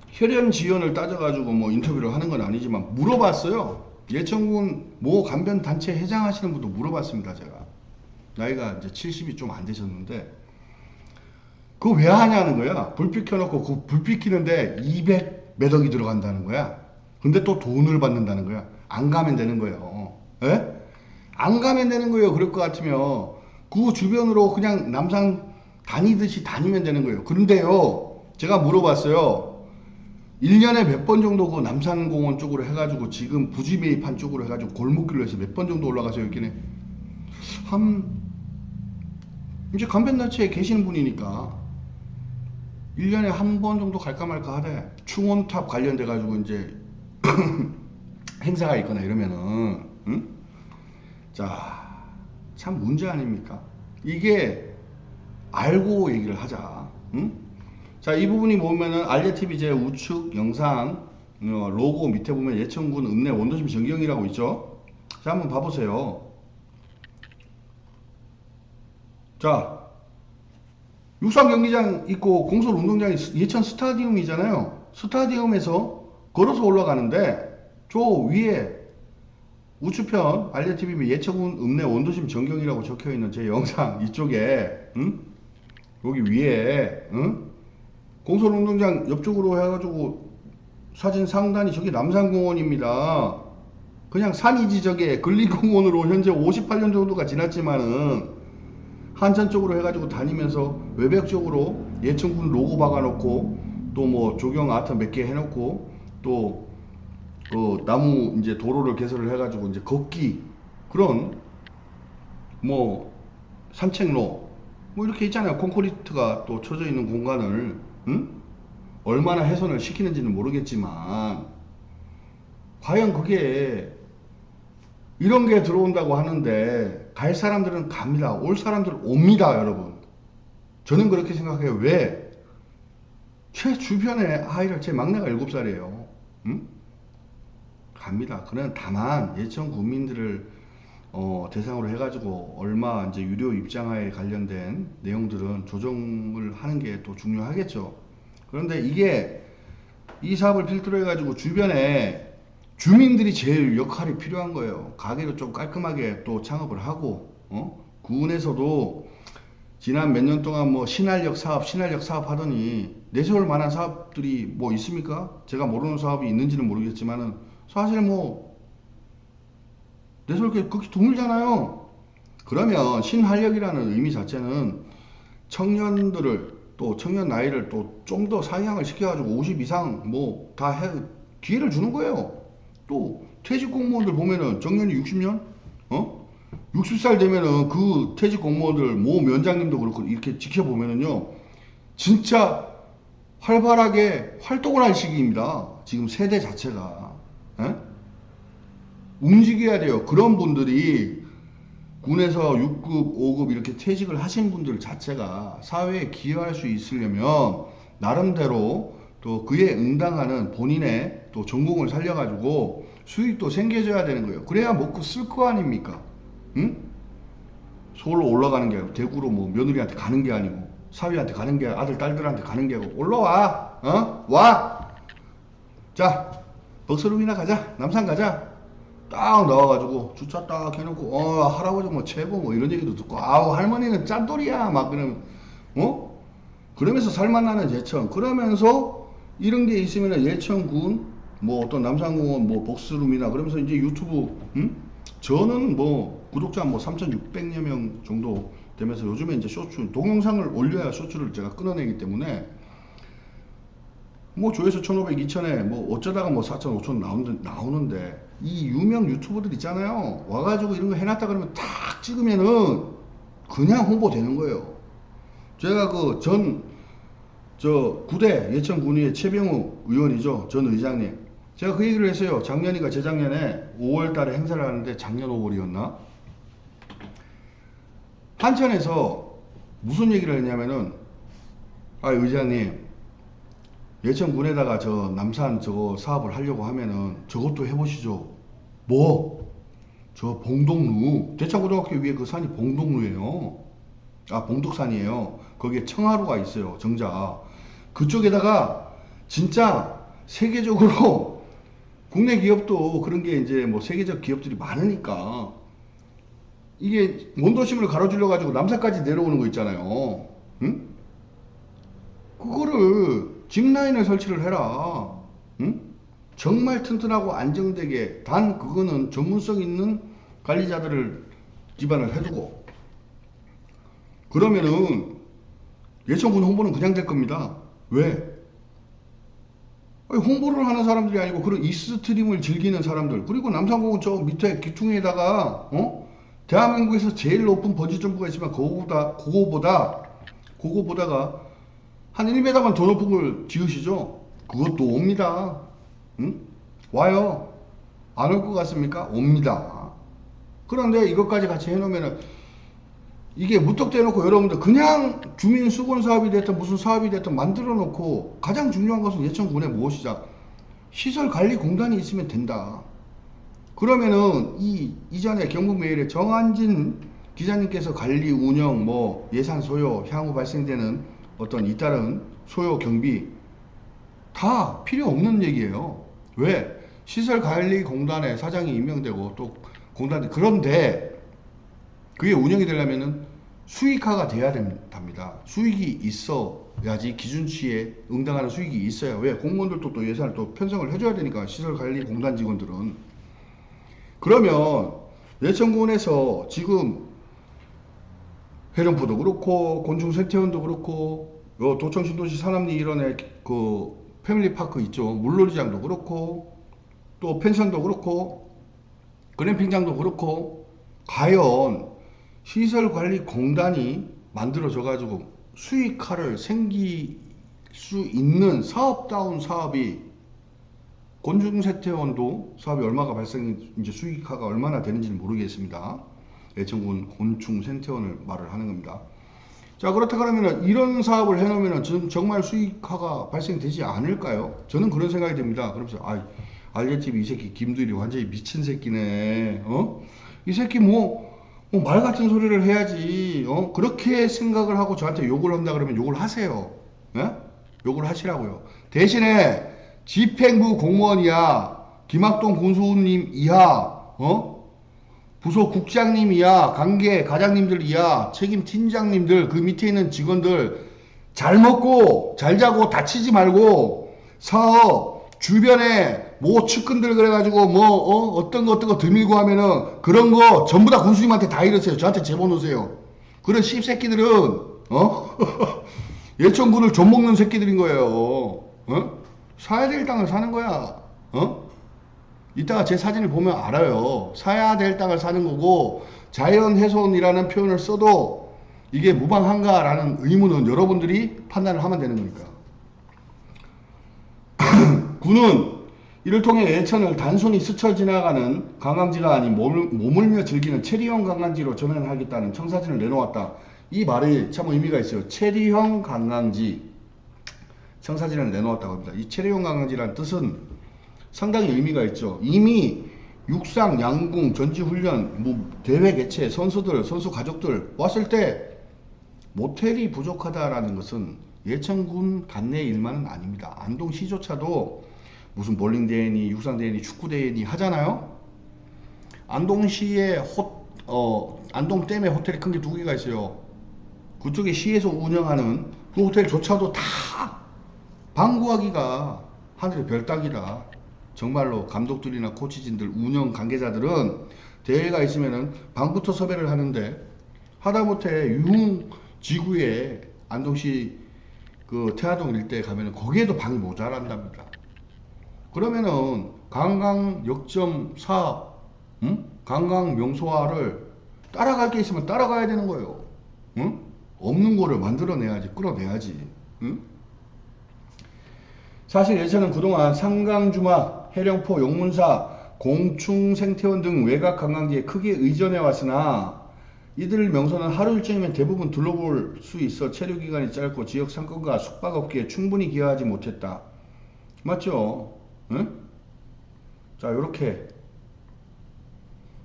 혈연 지연을 따져가지고 뭐 인터뷰를 하는 건 아니지만 물어봤어요. 예천군 모 간변 단체 회장하시는 분도 물어봤습니다. 제가 나이가 이제 70이 좀 안 되셨는데 그거 왜 하냐는 거야. 불빛 켜놓고 그 불빛 켜는데 200 몇 억이 들어간다는 거야. 근데 또 돈을 받는다는 거야. 안 가면 되는 거예요. 예? 안 가면 되는 거예요. 그럴 것 같으면 그 주변으로 그냥 남산 다니듯이 다니면 되는 거예요. 그런데요, 제가 물어봤어요. 1년에 몇 번 정도 그 남산공원 쪽으로 해가지고 지금 부지 매입한 쪽으로 해가지고 골목길로 해서 몇 번 정도 올라가서 여기는 이제 간변단체에 계시는 분이니까 1년에 한 번 정도 갈까 말까 하대. 충원탑 관련돼 가지고 이제 행사가 있거나 이러면은, 응? 자, 참 문제 아닙니까? 이게 알고 얘기를 하자. 응? 자, 이 부분이 보면은 알제TV 제 우측 영상 로고 밑에 보면 예천군 읍내 원도심 전경이라고 있죠. 자, 한번 봐보세요. 자, 육상 경기장 있고 공설 운동장이 예천 스타디움이잖아요. 스타디움에서 걸어서 올라가는데 저 위에 우측편 알제TV 예천군 읍내 원도심 전경이라고 적혀있는 제 영상 이쪽에, 응? 여기 위에, 응? 공설 운동장 옆쪽으로 해가지고 사진 상단이 저기 남산공원입니다. 그냥 산이지 저게. 근린공원으로 현재 58년 정도가 지났지만은 한천 쪽으로 해가지고 다니면서 외벽 쪽으로 예천군 로고 박아놓고 또 뭐 조경 아트 몇 개 해놓고 또 그 나무 이제 도로를 개설을 해가지고 이제 걷기 그런 뭐 산책로 뭐 이렇게 있잖아요. 콘크리트가 또 쳐져 있는 공간을, 응? 얼마나 훼손을 시키는지는 모르겠지만 과연 그게 이런 게 들어온다고 하는데 갈 사람들은 갑니다. 올 사람들은 옵니다, 여러분. 저는 그렇게 생각해요. 왜? 제 주변에 아이를 제 막내가 7살이에요. 응? 갑니다. 그러나 다만 예천 국민들을 대상으로 해가지고 얼마 이제 유료 입장하에 관련된 내용들은 조정을 하는 게 또 중요하겠죠. 그런데 이게 이 사업을 필두로 해가지고 주변에 주민들이 제일 역할이 필요한 거예요. 가게를 좀 깔끔하게 또 창업을 하고, 군에서도 지난 몇 년 동안 뭐 신활력 사업 하더니 내세울 만한 사업들이 뭐 있습니까? 제가 모르는 사업이 있는지는 모르겠지만은 사실 뭐 내세울 게 그렇게 드물잖아요. 그러면 신활력이라는 의미 자체는 청년들을 또 청년 나이를 또 좀 더 상향을 시켜가지고 50 이상 뭐 다 기회를 주는 거예요. 또 퇴직 공무원들 보면은 정년이 60년? 60살 되면은 그 퇴직 공무원들 모 위원장님도 그렇고 이렇게 지켜보면은요 진짜 활발하게 활동을 할 시기입니다. 지금 세대 자체가. 에? 움직여야 돼요. 그런 분들이 군에서 6급, 5급 이렇게 퇴직을 하신 분들 자체가 사회에 기여할 수 있으려면 나름대로 또 그에 응당하는 본인의 또 전공을 살려가지고 수익도 생겨줘야 되는 거예요. 그래야 먹고 쓸 거 아닙니까? 응? 서울로 올라가는 게 아니고 대구로 뭐 며느리한테 가는 게 아니고 사위한테 가는 게 아들 딸들한테 가는 게 아니고 올라와. 와. 자, 벅스룸이나 가자. 남산 가자. 딱 나와가지고 주차 딱 해놓고 할아버지 뭐 최고 뭐 이런 얘기도 듣고 아우 할머니는 짠돌이야 막 그러면 그러면서 살만나는 예천 그러면서 이런 게 있으면 예천군 뭐 어떤 남산공원 뭐 복스룸이나 그러면서 이제 유튜브 저는 뭐 구독자 뭐 3,600여 명 정도 되면서 요즘에 이제 쇼츠 동영상을 올려야 쇼츠를 제가 끊어내기 때문에 뭐 조회수 1,500, 2,000에 뭐 어쩌다가 뭐 4,000, 5,000 나오는데 이 유명 유튜버들 있잖아요. 와가지고 이런 거 해놨다 그러면 탁 찍으면은 그냥 홍보되는 거예요. 제가 그 저 구대 예천군의회 최병우 의원이죠. 전 의장님. 제가 그 얘기를 했어요. 작년인가 재작년에 5월 달에 행사를 하는데 작년 5월이었나? 한천에서 무슨 얘기를 했냐면은 의장님 예천군에다가 저 남산 저거 사업을 하려고 하면은 저것도 해보시죠. 뭐? 저 봉독루, 대창고등학교 위에 그 산이 봉독루예요. 아, 봉독산이에요. 거기에 청하루가 있어요. 정자. 그쪽에다가 진짜 세계적으로 국내 기업도 그런 게 이제 뭐 세계적 기업들이 많으니까 이게 원도심을 가로질러 가지고 남산까지 내려오는 거 있잖아요. 응? 그거를 짚라인을 설치를 해라. 응? 정말 튼튼하고 안정되게, 단 그거는 전문성 있는 관리자들을 기반을 해두고, 그러면은 예천군 홍보는 그냥 될 겁니다. 왜? 아니, 홍보를 하는 사람들이 아니고 그런 이스트림을 즐기는 사람들, 그리고 남산공원 저 밑에 기퉁에다가 대한민국에서 제일 높은 번지 점프가 있으면 그거보다가 한 1m만 더 높은 걸 지으시죠. 그것도 옵니다. 응? 와요. 안 올 것 같습니까? 옵니다. 그런데 이것까지 같이 해놓으면은 이게 무턱대어 놓고 여러분들 그냥 주민 수건 사업이 됐든 무슨 사업이 됐든 만들어 놓고, 가장 중요한 것은 예천군에 무엇이자 시설 관리 공단이 있으면 된다. 그러면은 이전에 경북메일에 정한진 기자님께서 관리 운영 뭐 예산 소요 향후 발생되는 어떤 잇따른 소요 경비 다 필요 없는 얘기예요. 왜? 시설관리공단에 사장이 임명되고 또 공단, 그런데 그게 운영이 되려면은 수익화가 돼야 됩니다. 수익이 있어야지, 기준치에 응당하는 수익이 있어야. 왜? 공무원들도 또 예산을 또 편성을 해줘야 되니까, 시설관리공단 직원들은. 그러면 예천군에서 지금 해령포도 그렇고 곤충생태원도 그렇고 도청신도시 산업리 일원의 그 패밀리파크 있죠. 물놀이장도 그렇고 또 펜션도 그렇고 글램핑장도 그렇고, 과연 시설관리공단이 만들어져 가지고 수익화를 생길 수 있는 사업다운 사업이, 곤충생태원도 사업이 얼마가 이제 수익화가 얼마나 되는지는 모르겠습니다. 예천군 곤충생태원을 말을 하는 겁니다. 자, 그렇다 그러면 이런 사업을 해놓으면 정말 수익화가 발생되지 않을까요? 저는 그런 생각이 듭니다. 그러면서 알레TV 이 새끼 김두일이 완전히 미친 새끼네. 이 새끼 말 같은 소리를 해야지. 그렇게 생각을 하고 저한테 욕을 한다 그러면 욕을 하세요. 예? 욕을 하시라고요. 대신에 집행부 공무원이야, 김학동 군수님 이하, 부서 국장님 이하, 관계 과장님들 이하, 책임 팀장님들, 그 밑에 있는 직원들 잘 먹고 잘 자고 다치지 말고, 사업 주변에 뭐 측근들 그래가지고 어떤 거 드밀고 하면은 그런 거 전부 다 군수님한테 다 이러세요. 저한테 제보 넣으세요. 그런 씹새끼들은 예천군을 좀먹는 새끼들인 거예요. 사야 될 땅을 사는 거야. 이따가 제 사진을 보면 알아요. 사야 될 땅을 사는 거고, 자연훼손이라는 표현을 써도 이게 무방한가라는 의문은 여러분들이 판단을 하면 되는 거니까. 군은 이를 통해 예천을 단순히 스쳐 지나가는 관광지가 아닌 머물며 즐기는 체리형 관광지로 전환하겠다는 청사진을 내놓았다. 이 말이 참 의미가 있어요. 체리형 관광지, 청사진을 내놓았다고 합니다. 이 체리형 관광지라는 뜻은 상당히 의미가 있죠. 이미 육상, 양궁, 전지훈련, 대회 개최, 선수 가족들 왔을 때 모텔이 부족하다라는 것은 예천군 관내 일만은 아닙니다. 안동시조차도 무슨 볼링대회니 육상대회니 축구대회니 하잖아요. 안동시에 안동댐에 호텔이 큰 게 2개가 있어요. 그쪽에 시에서 운영하는 그 호텔조차도 다 방구하기가 하늘의 별 따기다. 정말로 감독들이나 코치진들, 운영 관계자들은 대회가 있으면은 방부터 섭외를 하는데, 하다못해 유흥지구에 안동시 그 태화동 일대에 가면은 거기에도 방이 모자란답니다. 그러면은 관광 역점 사업, 관광 명소화를 따라갈 게 있으면 따라가야 되는 거예요. 없는 거를 만들어내야지, 끌어내야지. 사실 예천은 그동안 삼강주막, 해령포, 용문사, 공충생태원 등 외곽 관광지에 크게 의존해 왔으나 이들 명소는 하루 일정이면 대부분 둘러볼 수 있어 체류기간이 짧고 지역 상권과 숙박업계에 충분히 기여하지 못했다. 맞죠? 응? 자, 요렇게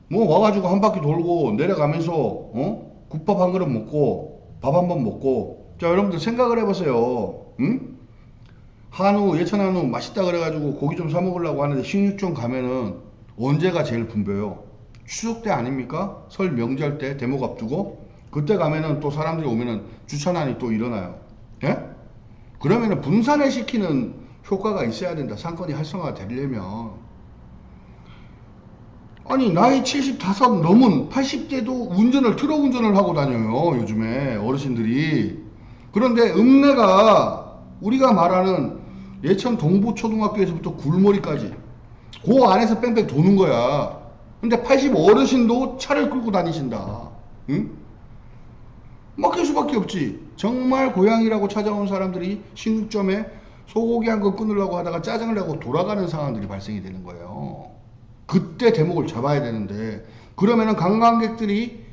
뭐 와가지고 한 바퀴 돌고 내려가면서 국밥 한 그릇 먹고 밥 한 번 먹고. 자, 여러분들 생각을 해보세요. 응? 한우, 예천 한우 맛있다 그래가지고 고기 좀 사 먹으려고 하는데 식육점 가면은 언제가 제일 붐벼요? 추석 때 아닙니까? 설 명절 때 대목 앞두고 그때 가면은 또 사람들이 오면은 주차난이 또 일어나요. 예? 그러면은 분산을 시키는 효과가 있어야 된다. 상권이 활성화가 되려면. 아니 나이 75 넘은 80대도 운전을 트럭 운전을 하고 다녀요. 요즘에 어르신들이. 그런데 읍내가 우리가 말하는 예천 동부초등학교에서부터 굴머리까지 그 안에서 뺑뺑 도는 거야. 근데 80 어르신도 차를 끌고 다니신다. 응? 막힐 수밖에 없지. 정말 고향이라고 찾아온 사람들이 식육점에 소고기 한 건 끊으려고 하다가 짜증을 내고 돌아가는 상황들이 발생이 되는 거예요. 그때 대목을 잡아야 되는데, 그러면은 관광객들이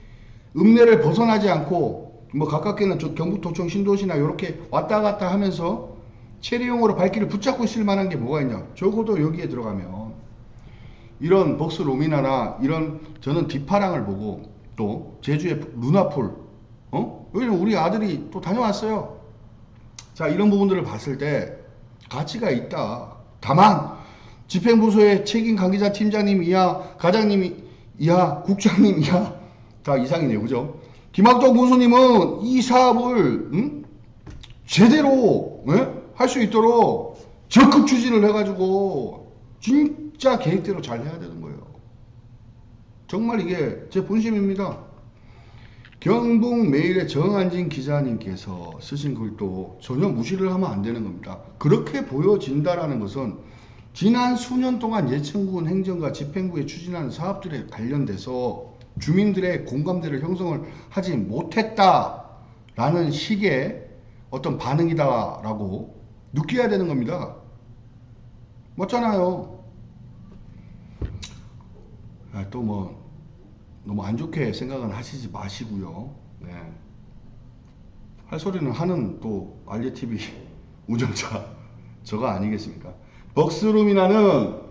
읍내를 벗어나지 않고 뭐 가깝게는 경북도청 신도시나 이렇게 왔다 갔다 하면서 체리용으로 발길을 붙잡고 있을 만한 게 뭐가 있냐. 적어도 여기에 들어가면 이런 벅스 로미나나 이런, 저는 디파랑을 보고 또 제주의 루나풀, 왜냐면 우리 아들이 또 다녀왔어요. 자, 이런 부분들을 봤을 때 가치가 있다. 다만 집행부서의 책임 관계자 팀장님 이하, 과장님 이하, 국장님 이하 다 이상이네요. 그죠? 김학동 군수님은 이 사업을 제대로 할 수 있도록 적극 추진을 해가지고 진짜 계획대로 잘 해야 되는 거예요. 정말 이게 제 본심입니다. 경북메일의 정한진 기자님께서 쓰신 글도 전혀 무시를 하면 안 되는 겁니다. 그렇게 보여진다라는 것은 지난 수년 동안 예천군 행정과 집행부에 추진하는 사업들에 관련돼서 주민들의 공감대를 형성을 하지 못했다라는 식의 어떤 반응이다라고 느껴야 되는 겁니다. 맞잖아요. 또 뭐 너무 안 좋게 생각은 하시지 마시고요. 네. 할 소리는 하는 또 알리TV 운영자 저거 아니겠습니까? 벅스루미나는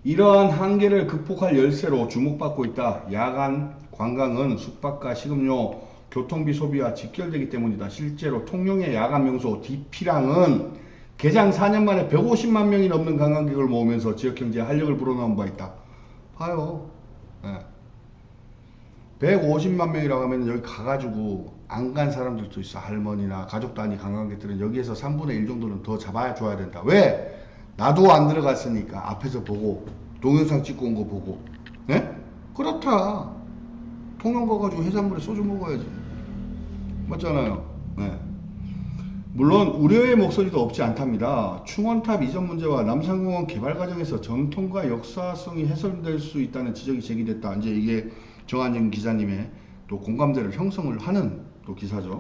이러한 한계를 극복할 열쇠로 주목받고 있다. 야간 관광은 숙박과 식음료, 교통비 소비와 직결되기 때문이다. 실제로 통영의 야간 명소 디피랑은 개장 4년 만에 150만 명이 넘는 관광객을 모으면서 지역 경제에 활력을 불어넣은 바 있다. 봐요. 네. 150만 명이라고 하면 여기 가가지고 안 간 사람들도 있어. 할머니나 가족 단위 관광객들은 여기에서 3분의 1 정도는 더 잡아줘야 된다. 왜? 나도 안 들어갔으니까 앞에서 보고 동영상 찍고 온 거 보고. 네? 그렇다. 통영 가가지고 해산물에 소주 먹어야지. 맞잖아요. 네. 물론 우려의 목소리도 없지 않답니다. 충원탑 이전 문제와 남산공원 개발 과정에서 전통과 역사성이 훼손될 수 있다는 지적이 제기됐다. 이제 이게 정한진 기자님의 또 공감대를 형성을 하는 또 기사죠.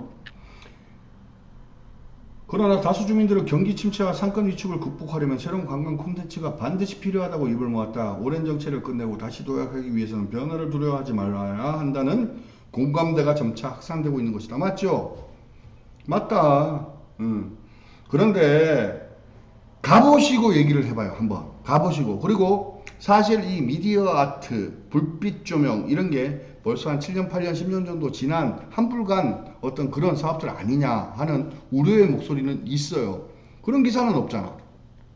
그러나 다수 주민들은 경기 침체와 상권 위축을 극복하려면 새로운 관광 콘텐츠가 반드시 필요하다고 입을 모았다. 오랜 정체를 끝내고 다시 도약하기 위해서는 변화를 두려워하지 말아야 한다는 공감대가 점차 확산되고 있는 것이다. 맞죠? 맞다. 그런데 가보시고 얘기를 해봐요. 한번 가보시고. 그리고 사실 이 미디어 아트, 불빛 조명 이런 게 벌써 한 7년, 8년, 10년 정도 지난 한불간 어떤 그런 사업들 아니냐 하는 우려의 목소리는 있어요. 그런 기사는 없잖아.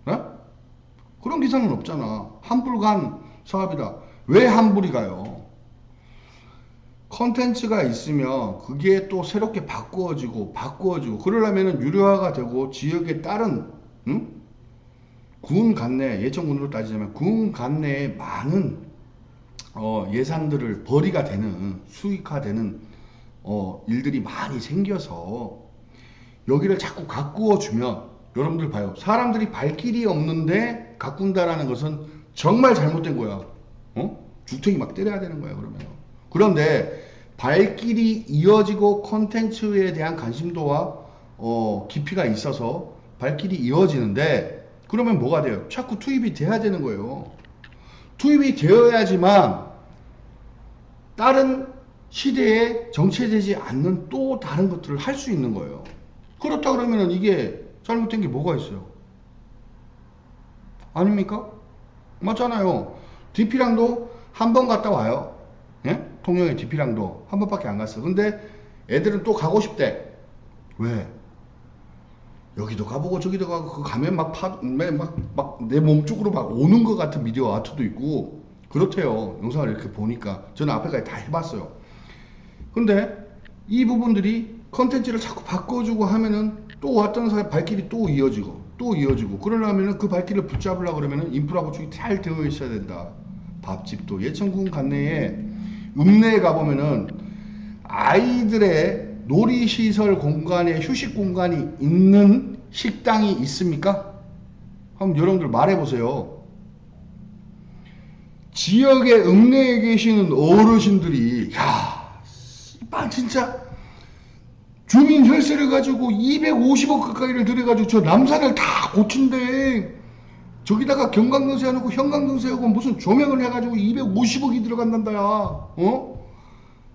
네? 그런 기사는 없잖아. 한불간 사업이다. 왜 한불이 가요? 컨텐츠가 있으면 그게 또 새롭게 바꾸어지고 그러려면 유료화가 되고 지역에 따른 군 간내, 예천군으로 따지자면 군 간내에 많은 예산들을 벌이가 되는, 수익화되는 일들이 많이 생겨서 여기를 자꾸 가꾸어 주면, 여러분들 봐요. 사람들이 발길이 없는데 가꾼다라는 것은 정말 잘못된 거야. 주택이 막 때려야 되는 거야, 그러면. 그런데 발길이 이어지고 컨텐츠에 대한 관심도와 깊이가 있어서 발길이 이어지는데, 그러면 뭐가 돼요? 자꾸 투입이 돼야 되는 거예요. 투입이 되어야지만 다른 시대에 정체되지 않는 또 다른 것들을 할 수 있는 거예요. 그렇다 그러면 이게 잘못된 게 뭐가 있어요? 아닙니까? 맞잖아요. 디피랑도 한 번 갔다 와요. 예? 통영의 DP랑도 한 번밖에 안 갔어. 근데 애들은 또 가고 싶대. 왜? 여기도 가보고 저기도 가고 그 가면 막 내 몸 쪽으로 막 오는 것 같은 미디어 아트도 있고 그렇대요. 영상을 이렇게 보니까 저는 앞에까지 다 해봤어요. 근데 이 부분들이 컨텐츠를 자꾸 바꿔주고 하면은 또 왔던 사람 발길이 또 이어지고 그러려면은 그 발길을 붙잡으려고 그러면은 인프라 구축이 잘 되어 있어야 된다. 밥집도 예천군 관내에 읍내에 가보면은 아이들의 놀이시설 공간에 휴식 공간이 있는 식당이 있습니까? 한번 여러분들 말해보세요. 지역의 읍내에 계시는 어르신들이 진짜 주민 혈세를 가지고 250억 가까이를 들여가지고 저 남산을 다 고친대. 저기다가 경광등세 해놓고 형광등세하고 무슨 조명을 해가지고 250억이 들어간단다야.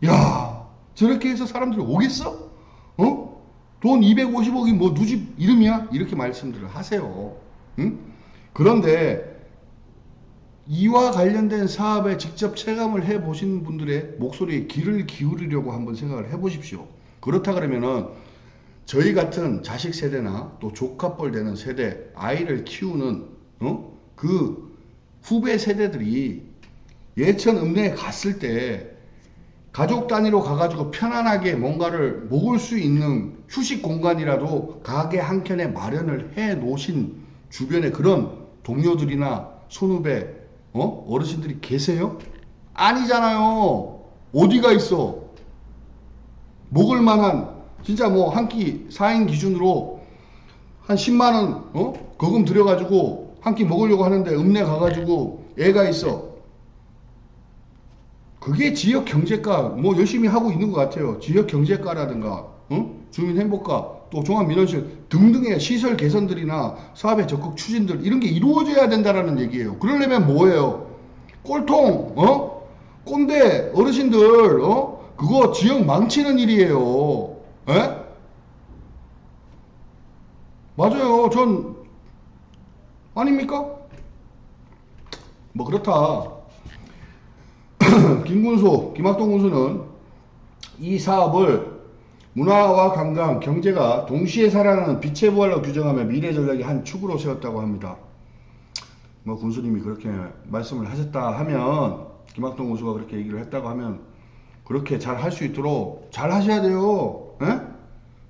야, 저렇게 해서 사람들이 오겠어? 돈 250억이 뭐 누집 이름이야? 이렇게 말씀들을 하세요. 응? 그런데 이와 관련된 사업에 직접 체감을 해보신 분들의 목소리에 귀를 기울이려고 한번 생각을 해보십시오. 그렇다 그러면은 저희 같은 자식 세대나 또 조카뻘 되는 세대, 아이를 키우는 그 후배 세대들이 예천 읍내에 갔을 때 가족 단위로 가가지고 편안하게 뭔가를 먹을 수 있는 휴식 공간이라도 가게 한 켠에 마련을 해 놓으신 주변에 그런 동료들이나 선후배 어르신들이 계세요? 아니잖아요. 어디가 있어? 먹을 만한 진짜 뭐 한 끼 4인 기준으로 한 10만원 거금 들여가지고 한 끼 먹으려고 하는데 읍내 가가지고 애가 있어. 그게 지역 경제과 뭐 열심히 하고 있는 것 같아요. 지역 경제과라든가 주민행복과 또 종합민원실 등등의 시설 개선들이나 사업의 적극 추진들 이런 게 이루어져야 된다라는 얘기예요. 그러려면 뭐예요? 꼴통 꼰대 어르신들 그거 지역 망치는 일이에요. 에? 맞아요. 전 아닙니까? 뭐 그렇다. 김학동 군수는 이 사업을 문화와 관광, 경제가 동시에 살아나는 빛의 부활로 규정하며 미래 전략의 한 축으로 세웠다고 합니다. 뭐 군수님이 그렇게 말씀을 하셨다 하면 김학동 군수가 그렇게 얘기를 했다고 하면 그렇게 잘 할 수 있도록 잘 하셔야 돼요. 에?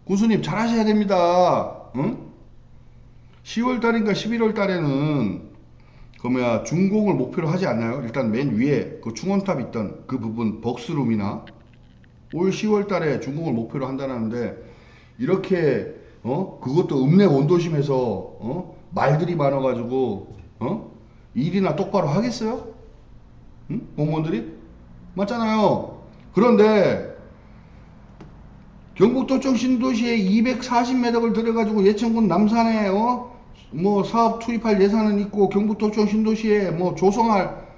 군수님 잘 하셔야 됩니다. 응? 10월 달인가 11월 달에는 준공을 목표로 하지 않나요? 일단 맨 위에 그 충원탑 있던 그 부분 벅스룸이나 올 10월 달에 준공을 목표로 한다는데 이렇게 그것도 읍내 원도심에서 말들이 많아가지고 일이나 똑바로 하겠어요? 응? 공무원들이? 맞잖아요. 그런데 경북도청 신도시에 240매덕을 들여가지고 예천군 남산에 뭐 사업 투입할 예산은 있고 경북도청 신도시에 뭐 조성할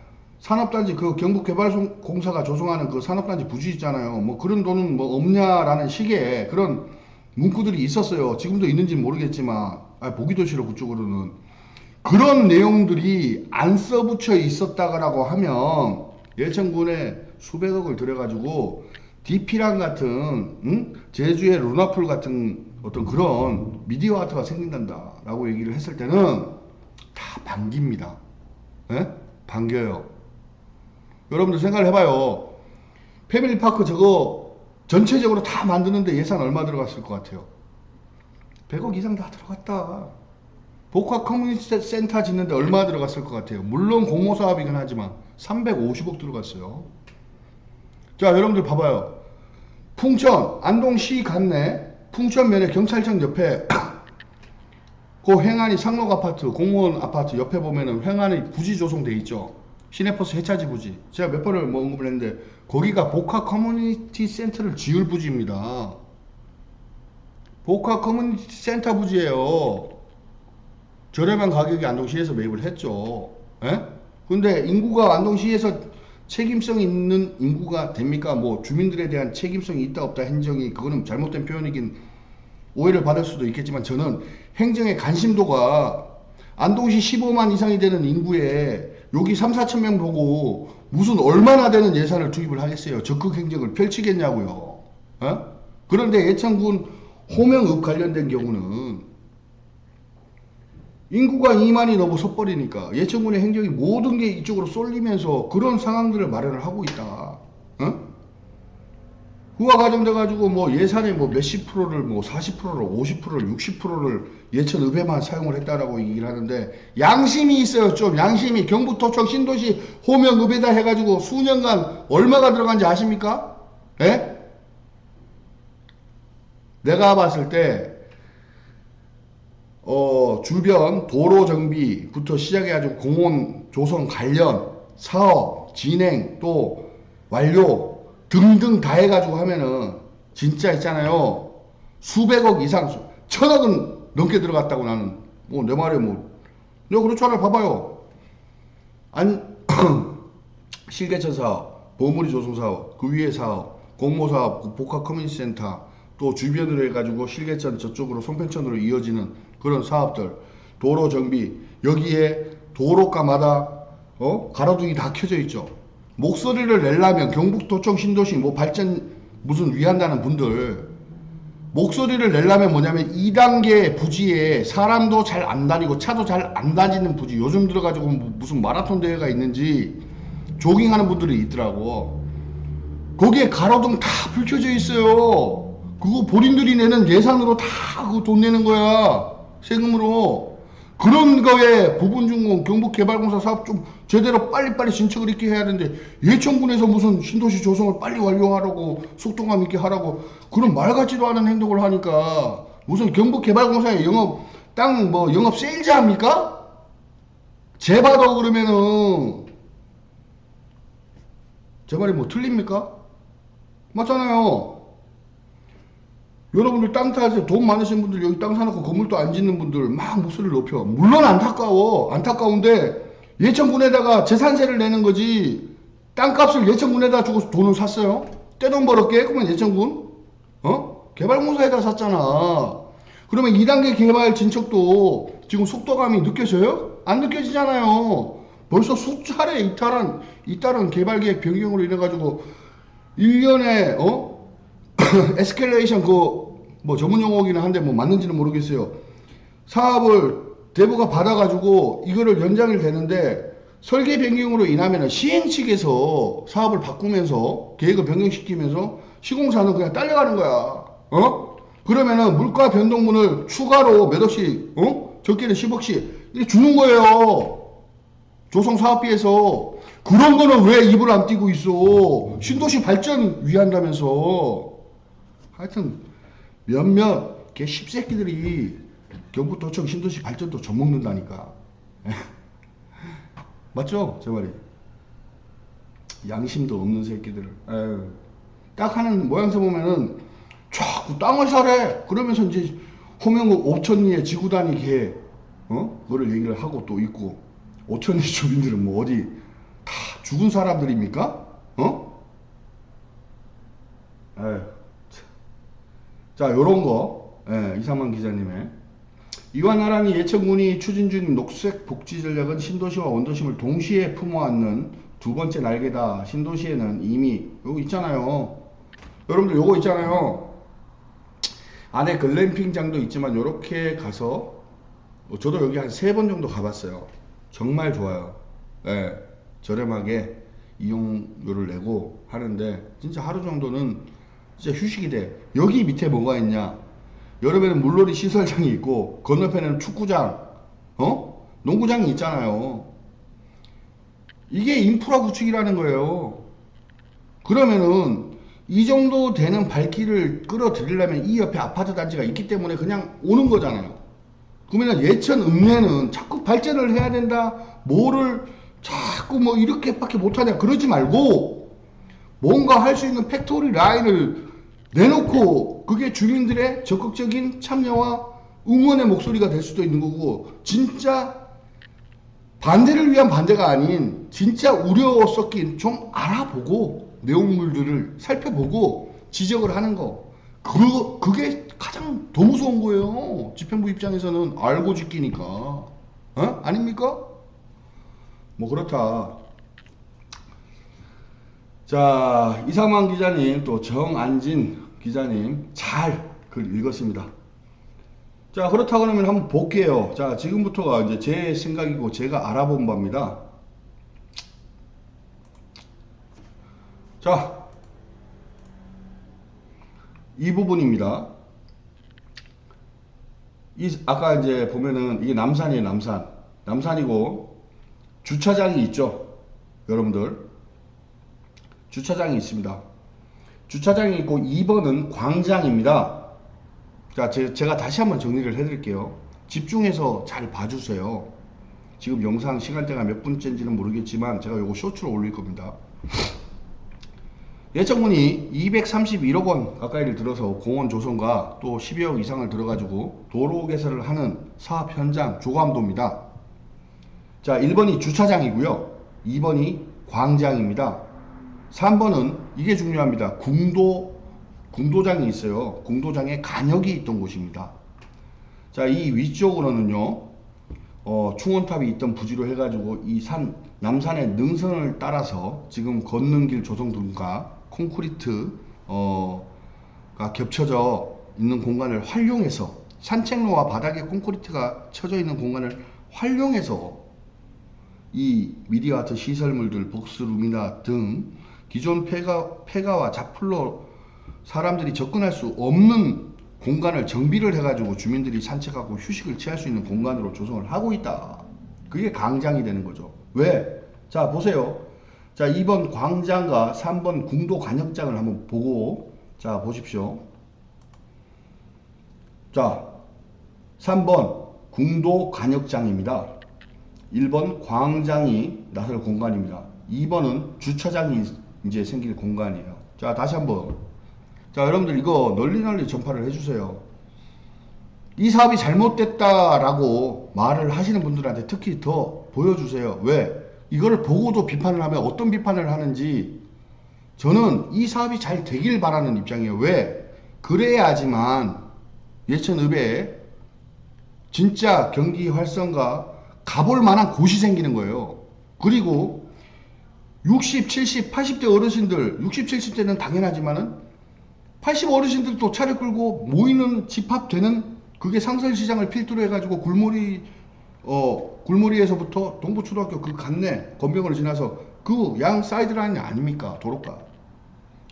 산업단지 그 경북개발공사가 조성하는 그 산업단지 부지 있잖아요. 뭐 그런 돈은 뭐 없냐라는 식의 그런 문구들이 있었어요. 지금도 있는지 모르겠지만 보기도 싫어. 그쪽으로는 그런 내용들이 안 써붙여 있었다고 하면 예천군에 수백억을 들여가지고 DP랑 같은 제주의 루나풀 같은 어떤 그런 미디어 아트가 생긴단다 라고 얘기를 했을 때는 다 반깁니다. 예? 반겨요. 여러분들 생각을 해봐요. 패밀리파크 저거 전체적으로 다 만드는데 예산 얼마 들어갔을 것 같아요? 100억 이상 다 들어갔다. 복합 커뮤니티 센터 짓는데 얼마 들어갔을 것 같아요? 물론 공모사업이긴 하지만 350억 들어갔어요. 자, 여러분들 봐봐요. 풍천 안동시 관내 풍천면에 경찰청 옆에 그 횡안이 상록 아파트 공무원 아파트 옆에 보면은 횡안이 부지 조성돼 있죠. 시내버스 해차지 부지. 제가 몇 번을 뭐 언급을 했는데 거기가 복합 커뮤니티 센터를 지을 부지입니다. 복합 커뮤니티 센터 부지예요. 저렴한 가격에 안동시에서 매입을 했죠. 예? 근데 인구가 안동시에서 책임성 있는 인구가 됩니까? 뭐 주민들에 대한 책임성이 있다 없다 행정이 그거는 잘못된 표현이긴 오해를 받을 수도 있겠지만 저는 행정의 관심도가 안동시 15만 이상이 되는 인구에 여기 3, 4천 명 보고 무슨 얼마나 되는 예산을 투입을 하겠어요. 적극 행정을 펼치겠냐고요. 어? 그런데 예천군 호명읍 관련된 경우는 인구가 2만이 넘어 섰버리니까 예천군의 행정이 모든 게 이쪽으로 쏠리면서 그런 상황들을 마련을 하고 있다. 어? 후가 과정돼가지고 뭐 예산의 뭐 몇십 프로를 뭐 40%를 50%를 60%를 예천읍에만 사용을 했다라고 얘기를 하는데 양심이 있어요. 좀 양심이. 경북도청 신도시 호명읍에다 해가지고 수년간 얼마가 들어간지 아십니까? 예? 내가 봤을 때 주변 도로 정비부터 시작해가지고 공원 조성 관련 사업 진행 또 완료 등등 다 해가지고 하면은 진짜 있잖아요. 수백억 이상, 천억은 넘게 들어갔다고 나는. 뭐 내 말에 뭐 내가 그렇잖아요. 봐봐요. 안 실개천 사업, 보물이 조성 사업, 그 위에 사업, 공모 사업, 복합 커뮤니티 센터, 또 주변으로 해가지고 실개천 저쪽으로 송편천으로 이어지는 그런 사업들, 도로 정비, 여기에 도로가마다 가로등이 다 켜져 있죠. 목소리를 내려면 경북도청 신도시 뭐 발전 무슨 위한다는 분들 목소리를 내려면 뭐냐면 2단계 부지에 사람도 잘 안 다니고 차도 잘 안 다니는 부지, 요즘 들어가지고 무슨 마라톤 대회가 있는지 조깅하는 분들이 있더라고. 거기에 가로등 다 불 켜져 있어요. 그거 본인들이 내는 예산으로 다 그거 돈 내는 거야. 세금으로. 그런 거에 부분준공 경북개발공사 사업 좀 제대로 빨리빨리 진척을 있게 해야 되는데 예천군에서 무슨 신도시 조성을 빨리 완료하라고 속도감 있게 하라고 그런 말 같지도 않은 행동을 하니까 무슨 경북개발공사에 영업 땅 뭐 영업 세일즈 합니까? 제봐도 그러면은 제 말이 뭐 틀립니까? 맞잖아요. 여러분들 땅 타세요. 돈 많으신 분들 여기 땅 사놓고 건물도 안 짓는 분들 막 목소리를 높여. 물론 안타까운데 예천군에다가 재산세를 내는 거지. 땅값을 예천군에다 주고 돈을 샀어요. 떼돈 벌었게. 그러면 예천군 개발공사에다 샀잖아. 그러면 2단계 개발 진척도 지금 속도감이 느껴져요? 안 느껴지잖아요. 벌써 수차례 이따른 개발계획 변경으로 인해가지고 1년에 에스컬레이션 그 뭐 전문 용어기는 한데 뭐 맞는지는 모르겠어요. 사업을 대부가 받아가지고 이거를 연장이 되는데 설계 변경으로 인하면 시행 측에서 사업을 바꾸면서 계획을 변경시키면서 시공사는 그냥 딸려가는 거야. 그러면은 물가 변동분을 추가로 몇 억씩 적게는 10억씩 이렇게 주는 거예요. 조성 사업비에서. 그런 거는 왜 입을 안 띄고 있어? 신도시 발전 위한다면서. 하여튼 몇몇 개 십새끼들이 경북도청 신도시 발전도 젖먹는다니까. 맞죠? 제 말이. 양심도 없는 새끼들. 에휴. 딱 하는 모양새 보면은 자꾸 땅을 사래. 그러면서 이제 호명읍 5천리의 지구단위 계획 그거를 얘기를 하고 또 있고 5천리 주민들은 뭐 어디 다 죽은 사람들입니까? 에휴. 자, 요런 거, 이상만 기자님의. 이완하랑이 예천군이 추진 중인 녹색 복지 전략은 신도시와 원도심을 동시에 품어안는 두 번째 날개다. 신도시에는 이미, 요거 있잖아요. 여러분들 요거 있잖아요. 안에 글램핑장도 있지만, 요렇게 가서, 저도 여기 한 3번 정도 가봤어요. 정말 좋아요. 저렴하게 이용료를 내고 하는데, 진짜 하루 정도는 진짜 휴식이 돼. 여기 밑에 뭐가 있냐? 여름에는 물놀이 시설장이 있고 건너편에는 축구장, 농구장이 있잖아요. 이게 인프라 구축이라는 거예요. 그러면은 이 정도 되는 발길을 끌어들이려면 이 옆에 아파트 단지가 있기 때문에 그냥 오는 거잖아요. 그러면 예천 읍내는 자꾸 발전을 해야 된다. 뭐를 자꾸 뭐 이렇게밖에 못하냐. 그러지 말고 뭔가 할 수 있는 팩토리 라인을 내놓고 그게 주민들의 적극적인 참여와 응원의 목소리가 될 수도 있는 거고, 진짜 반대를 위한 반대가 아닌 진짜 우려 섞인 좀 알아보고 내용물들을 살펴보고 지적을 하는 거, 그게 가장 더 무서운 거예요. 집행부 입장에서는 알고 지키니까. 아닙니까? 뭐 그렇다. 자, 이상만 기자님 또 정안진 기자님 잘 글 읽었습니다. 자, 그렇다 그러면 한번 볼게요. 자, 지금부터가 이제 제 생각이고 제가 알아본 바입니다. 자, 이 부분입니다. 아까 이제 보면은 이게 남산이에요, 남산. 남산이고 주차장이 있죠. 여러분들. 주차장이 있습니다. 주차장이 있고 2번은 광장입니다. 자, 제가 다시 한번 정리를 해드릴게요. 집중해서 잘 봐주세요. 지금 영상 시간대가 몇 분째인지는 모르겠지만 제가 요거 쇼츠로 올릴 겁니다. 예천군이 231억 원 가까이를 들어서 공원 조성과 또 12억 이상을 들어가지고 도로 개설을 하는 사업 현장 조감도입니다. 자, 1번이 주차장이고요. 2번이 광장입니다. 3번은 이게 중요합니다. 궁도장이 있어요. 궁도장에 간역이 있던 곳입니다. 자, 이 위쪽으로는요, 충원탑이 있던 부지로 해가지고 이 남산의 능선을 따라서 지금 걷는 길 조성 등과 콘크리트가 겹쳐져 있는 공간을 활용해서 산책로와 바닥에 콘크리트가 쳐져 있는 공간을 활용해서 이 미디어아트 시설물들, 복스룸이나 등 기존 폐가와 자플로 사람들이 접근할 수 없는 공간을 정비를 해가지고 주민들이 산책하고 휴식을 취할 수 있는 공간으로 조성을 하고 있다. 그게 광장이 되는 거죠. 왜? 자, 보세요. 자, 2번 광장과 3번 궁도 간역장을 한번 보고, 자, 보십시오. 자, 3번 궁도 간역장입니다. 1번 광장이 나설 공간입니다. 2번은 주차장이 이제 생길 공간이에요. 자, 다시 한번. 자, 여러분들 이거 널리 전파를 해주세요. 이 사업이 잘못됐다라고 말을 하시는 분들한테 특히 더 보여주세요. 왜? 이거를 보고도 비판을 하면 어떤 비판을 하는지 저는 이 사업이 잘 되길 바라는 입장이에요. 왜? 그래야지만 예천읍에 진짜 경기 활성화 가볼 만한 곳이 생기는 거예요. 그리고 60, 70, 80대 어르신들, 60, 70대는 당연하지만은 80 어르신들도 차를 끌고 모이는 집합되는 그게 상설시장을 필두로 해가지고 굴무리에서부터 동부초등학교 그 간내 건병을 지나서 그 양 사이드라인이 아닙니까? 도로가.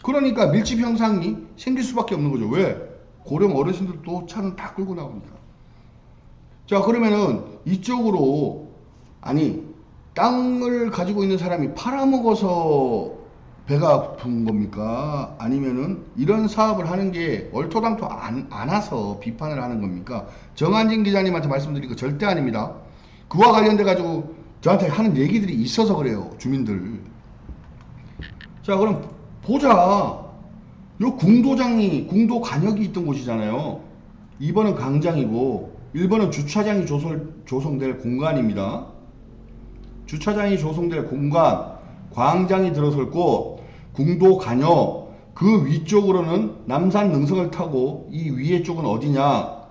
그러니까 밀집 형상이 생길 수밖에 없는 거죠. 왜? 고령 어르신들도 차는 다 끌고 나오니까. 자, 그러면은 이쪽으로 땅을 가지고 있는 사람이 팔아먹어서 배가 아픈 겁니까? 아니면은 이런 사업을 하는 게 얼토당토 안 와서 비판을 하는 겁니까? 정한진 기자님한테 말씀드린 거 절대 아닙니다. 그와 관련돼 가지고 저한테 하는 얘기들이 있어서 그래요. 주민들. 자, 그럼 보자. 요 궁도 간역이 있던 곳이잖아요. 2번은 광장이고 1번은 주차장이 조성될 공간입니다. 주차장이 조성될 공간, 광장이 들어섰고 궁도 간역, 그 위쪽으로는 남산 능선을 타고 이 위에 쪽은 어디냐?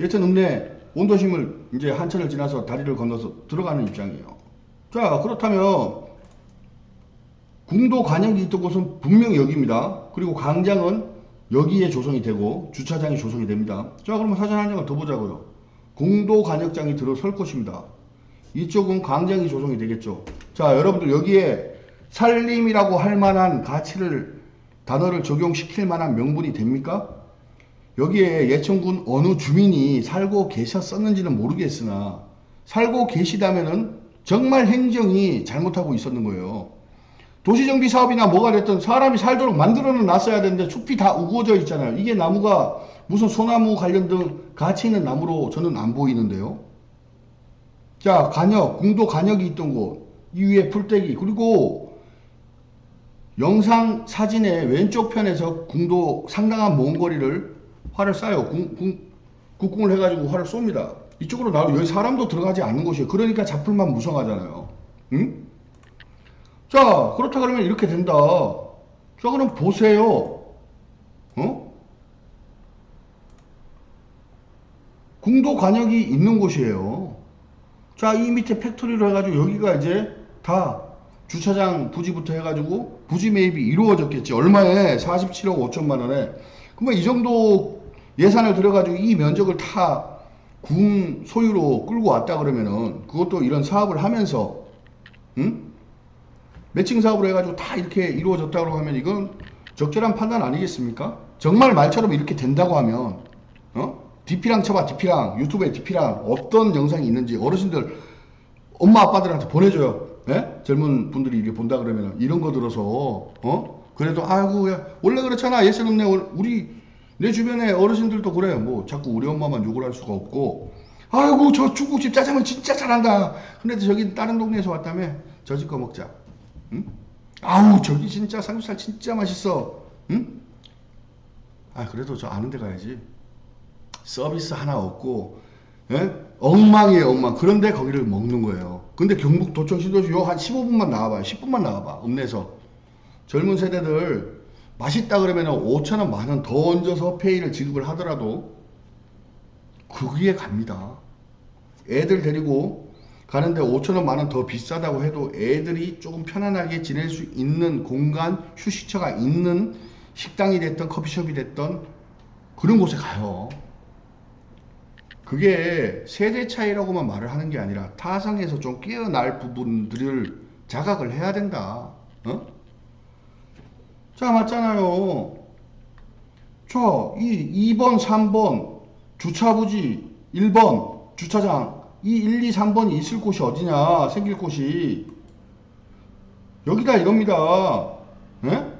예천 읍내 원도심을 이제 한천을 지나서 다리를 건너서 들어가는 입장이에요. 자, 그렇다면 궁도 간역이 있던 곳은 분명히 여기입니다. 그리고 광장은 여기에 조성이 되고 주차장이 조성이 됩니다. 자, 그러면 사진 한 장을 더 보자고요. 궁도 간역장이 들어설 것입니다. 이쪽은 광장이 조성이 되겠죠. 자, 여러분들 여기에 살림이라고 할 만한 단어를 적용시킬 만한 명분이 됩니까? 여기에 예천군 어느 주민이 살고 계셨었는지는 모르겠으나 살고 계시다면은 정말 행정이 잘못하고 있었는 거예요. 도시정비 사업이나 뭐가 됐든 사람이 살도록 만들어는 놨어야 되는데 숲이 다 우거져 있잖아요. 이게 나무가 무슨 소나무 관련된 가치 있는 나무로 저는 안 보이는데요. 자, 궁도 간역이 있던 곳, 이 위에 풀떼기, 그리고 영상 사진의 왼쪽 편에서 궁도 상당한 먼 거리를 활을 쏴요. 국궁을 해가지고 활을 쏩니다. 이쪽으로 나오고 여기 사람도 들어가지 않는 곳이에요. 그러니까 자풀만 무성하잖아요. 응? 자, 그렇다 그러면 이렇게 된다. 자, 그럼 보세요. 궁도 간역이 있는 곳이에요. 자, 이 밑에 팩토리로 해가지고 여기가 이제 다 주차장 부지부터 해가지고 부지 매입이 이루어졌겠지. 얼마에? 47억 5천만 원에. 그러면 이 정도 예산을 들여가지고 이 면적을 다 군 소유로 끌고 왔다 그러면은 그것도 이런 사업을 하면서 응? 매칭 사업으로 해가지고 다 이렇게 이루어졌다고 하면 이건 적절한 판단 아니겠습니까? 정말 말처럼 이렇게 된다고 하면 DP랑 쳐봐. DP랑 유튜브에 DP랑 어떤 영상이 있는지 어르신들 엄마 아빠들한테 보내줘요. 예? 젊은 분들이 이렇게 본다 그러면 이런 거 들어서 그래도 아이고 야, 원래 그렇잖아. 예스름네 우리 내 주변에 어르신들도 그래요. 뭐 자꾸 우리 엄마만 욕을 할 수가 없고 아이고 저 중국집 짜장면 진짜 잘한다. 근데 저기 다른 동네에서 왔다며 저 집 거 먹자. 응? 아우 저기 진짜 삼겹살 진짜 맛있어. 응? 아 그래도 저 아는 데 가야지. 서비스 하나 없고 예? 엉망이에요 엉망. 그런데 거기를 먹는 거예요. 근데 경북 도청 신도시 요 한 15분만 나와봐요. 10분만 나와봐. 읍내에서 젊은 세대들 맛있다 그러면 5천원 만원 더 얹어서 페이를 지급을 하더라도 거기에 갑니다. 애들 데리고 가는데 5천원 만원 더 비싸다고 해도 애들이 조금 편안하게 지낼 수 있는 공간, 휴식처가 있는 식당이 됐던 커피숍이 됐던 그런 곳에 가요. 그게 세대 차이라고만 말을 하는 게 아니라 타성에서 좀 깨어날 부분들을 자각을 해야 된다. 자, 맞잖아요. 이 2번, 3번 주차부지 1번 주차장 이 1, 2, 3번이 있을 곳이 어디냐 생길 곳이 여기다 이럽니다. 예?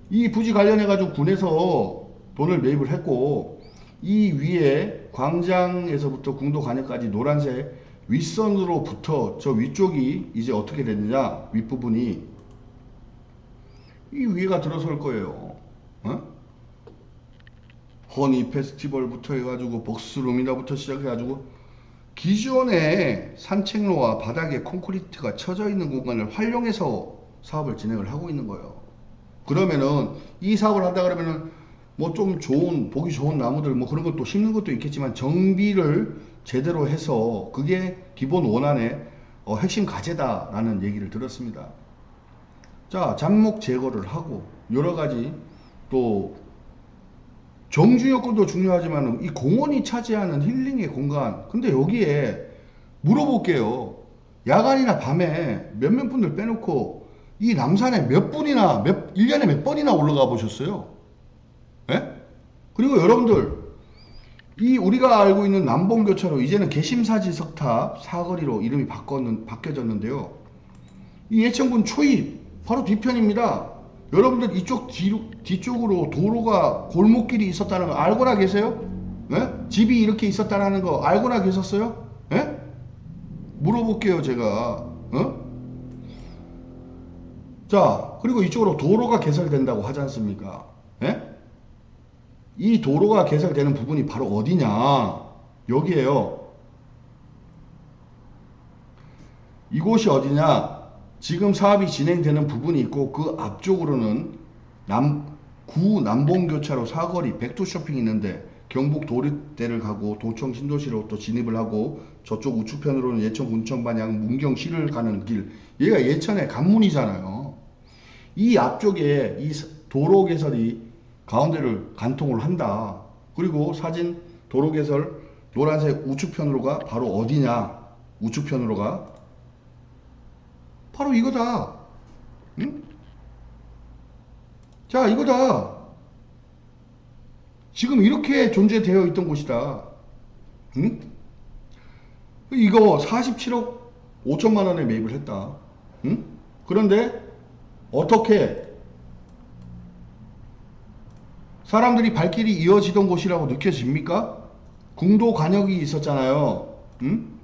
이 부지 관련해 가지고 군에서 돈을 매입을 했고 이 위에 광장에서부터 궁도 관역까지 노란색 윗선으로부터 저 위쪽이 이제 어떻게 됐느냐 윗부분이 이 위에가 들어설 거예요. 허니 페스티벌부터 해가지고 복스룸이나부터 시작해가지고 기존의 산책로와 바닥에 콘크리트가 쳐져 있는 공간을 활용해서 사업을 진행을 하고 있는 거예요. 그러면은 이 사업을 한다 그러면은 뭐 좀 좋은 보기 좋은 나무들 뭐 그런 것도 심는 것도 있겠지만 정비를 제대로 해서 그게 기본 원안의 핵심 과제다라는 얘기를 들었습니다. 자, 잡목 제거를 하고 여러 가지 또 정주 여건도 중요하지만 이 공원이 차지하는 힐링의 공간. 근데 여기에 물어볼게요. 야간이나 밤에 몇몇 분들 빼놓고 이 남산에 몇 분이나 1년에 몇 번이나 올라가 보셨어요? 예? 그리고 여러분들 이 우리가 알고 있는 남봉교차로 이제는 개심사지 석탑 사거리로 이름이 바뀌어졌는데요. 이 예천군 초입 바로 뒤편입니다. 여러분들 이쪽 뒤쪽으로 도로가 골목길이 있었다는 거 알고나 계세요? 네? 집이 이렇게 있었다는 거 알고나 계셨어요? 네? 물어볼게요 제가. 자 그리고 이쪽으로 도로가 개설된다고 하지 않습니까? 네? 이 도로가 개설되는 부분이 바로 어디냐 여기에요. 이곳이 어디냐 지금 사업이 진행되는 부분이 있고 그 앞쪽으로는 구 남봉교차로 사거리 백두쇼핑이 있는데 경북 도립대를 가고 도청 신도시로 또 진입을 하고 저쪽 우측편으로는 예천 군청 방향 문경시를 가는 길 얘가 예천의 관문이잖아요. 이 앞쪽에 이 도로 개설이 가운데를 관통을 한다. 그리고 사진 도로 개설 노란색 우측편으로가 바로 어디냐 우측편으로가 바로 이거다. 응? 자 이거다. 지금 이렇게 존재되어 있던 곳이다. 응? 이거 47억 5천만 원에 매입을 했다. 응? 그런데 어떻게 사람들이 발길이 이어지던 곳이라고 느껴집니까? 궁도 관역이 있었잖아요. 응?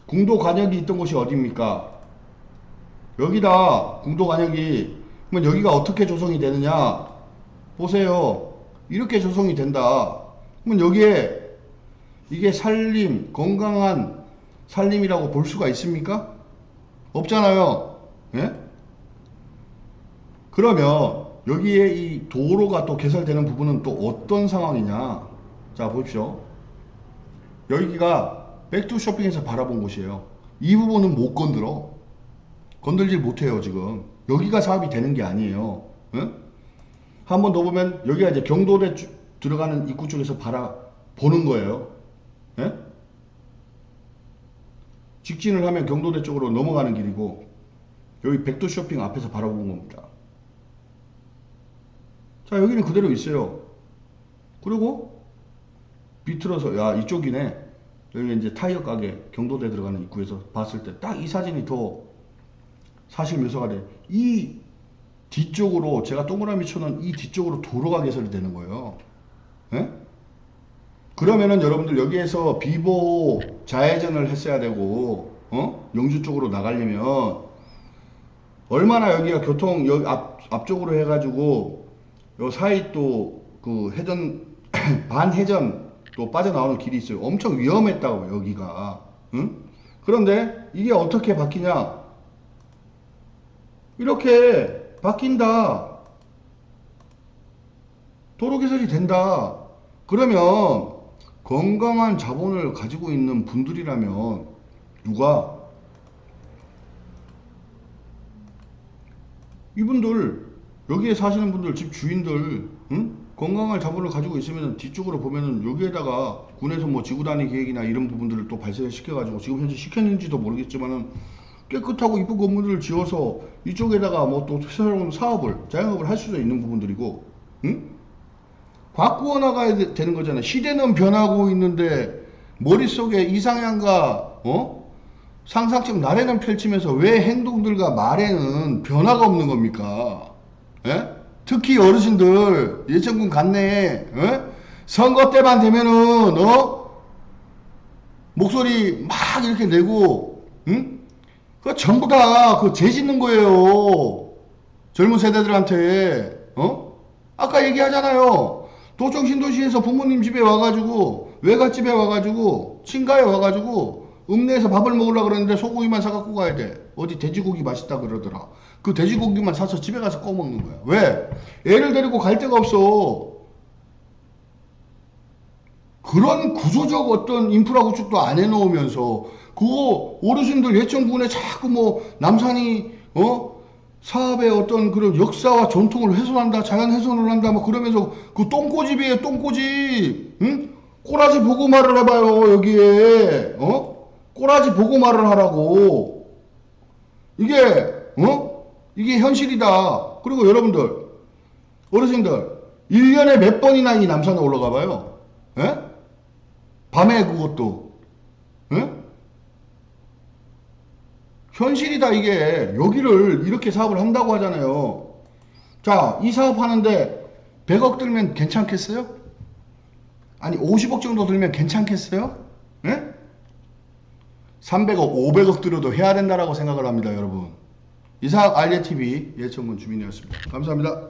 궁도 관역이 있던 곳이 어디입니까? 여기다 궁도 관역이. 그러면 여기가 어떻게 조성이 되느냐 보세요. 이렇게 조성이 된다. 그러면 여기에 이게 살림 건강한 살림이라고 볼 수가 있습니까? 없잖아요. 예? 그러면 여기에 이 도로가 또 개설되는 부분은 또 어떤 상황이냐 자 보십시오. 여기가 백두쇼핑에서 바라본 곳이에요. 이 부분은 못 건들어. 건들질 못해요 지금. 여기가 사업이 되는 게 아니에요. 응? 한 번 더 보면 여기가 이제 경도대 들어가는 입구 쪽에서 바라보는 거예요. 예? 직진을 하면 경도대 쪽으로 넘어가는 길이고 여기 백도 쇼핑 앞에서 바라보는 겁니다. 자, 여기는 그대로 있어요. 그리고 비틀어서 야 이쪽이네. 여기 이제 타이어 가게 경도대 들어가는 입구에서 봤을 때 딱 이 사진이 더 사실 묘사가 돼. 이 뒤쪽으로 제가 동그라미 쳐놓은 이 뒤쪽으로 도로가 개설이 되는 거예요. 예? 그러면은 여러분들 여기에서 비보 좌회전을 했어야 되고 영주 쪽으로 나가려면 얼마나 여기가 교통 여기 앞쪽으로 해가지고 요 사이 또 그 회전 반회전 또 빠져나오는 길이 있어요. 엄청 위험했다고 여기가. 응? 그런데 이게 어떻게 바뀌냐? 이렇게 바뀐다. 도로 개설이 된다. 그러면 건강한 자본을 가지고 있는 분들이라면 누가 이분들 여기에 사시는 분들 집 주인들 응? 건강한 자본을 가지고 있으면 뒤쪽으로 보면은 여기에다가 군에서 뭐 지구단위 계획이나 이런 부분들을 또 발생을 시켜가지고 지금 현재 시켰는지도 모르겠지만은 깨끗하고 이쁜 건물을 지어서 이쪽에다가 뭐 또 새로운 사업을 자영업을 할 수도 있는 부분들이고 응? 바꾸어 나가야 되는 거잖아요. 시대는 변하고 있는데 머릿속에 이상향과 상상적 나래는 펼치면서 왜 행동들과 말에는 변화가 없는 겁니까? 예? 특히 어르신들 예천군 관내에 선거 때만 되면은 목소리 막 이렇게 내고 응? 그 전부 다 그 죄짓는 거예요. 젊은 세대들한테 아까 얘기하잖아요. 도청 신도시에서 부모님 집에 와가지고 외갓집에 와가지고 친가에 와가지고 읍내에서 밥을 먹으려고 그러는데 소고기만 사갖고 가야 돼. 어디 돼지고기 맛있다 그러더라. 그 돼지고기만 사서 집에 가서 꺼 먹는 거야. 왜? 애를 데리고 갈 데가 없어. 그런 구조적 어떤 인프라 구축도 안 해놓으면서 그거 어르신들 예천군에 자꾸 뭐 남산이 사업의 어떤 그런 역사와 전통을 훼손한다, 자연 훼손을 한다, 뭐 그러면서 그 똥꼬집이에요, 똥꼬집. 응? 꼬라지 보고 말을 해봐요, 여기에. 꼬라지 보고 말을 하라고. 이게, 이게 현실이다. 그리고 여러분들, 어르신들, 1년에 몇 번이나 이 남산에 올라가 봐요. 예? 밤에 그것도. 예? 현실이다, 이게. 여기를 이렇게 사업을 한다고 하잖아요. 자, 이 사업 하는데 100억 들면 괜찮겠어요? 아니, 50억 정도 들면 괜찮겠어요? 예? 300억, 500억 들어도 해야 된다라고 생각을 합니다, 여러분. 이상 알레TV 예천군 주민이었습니다. 감사합니다.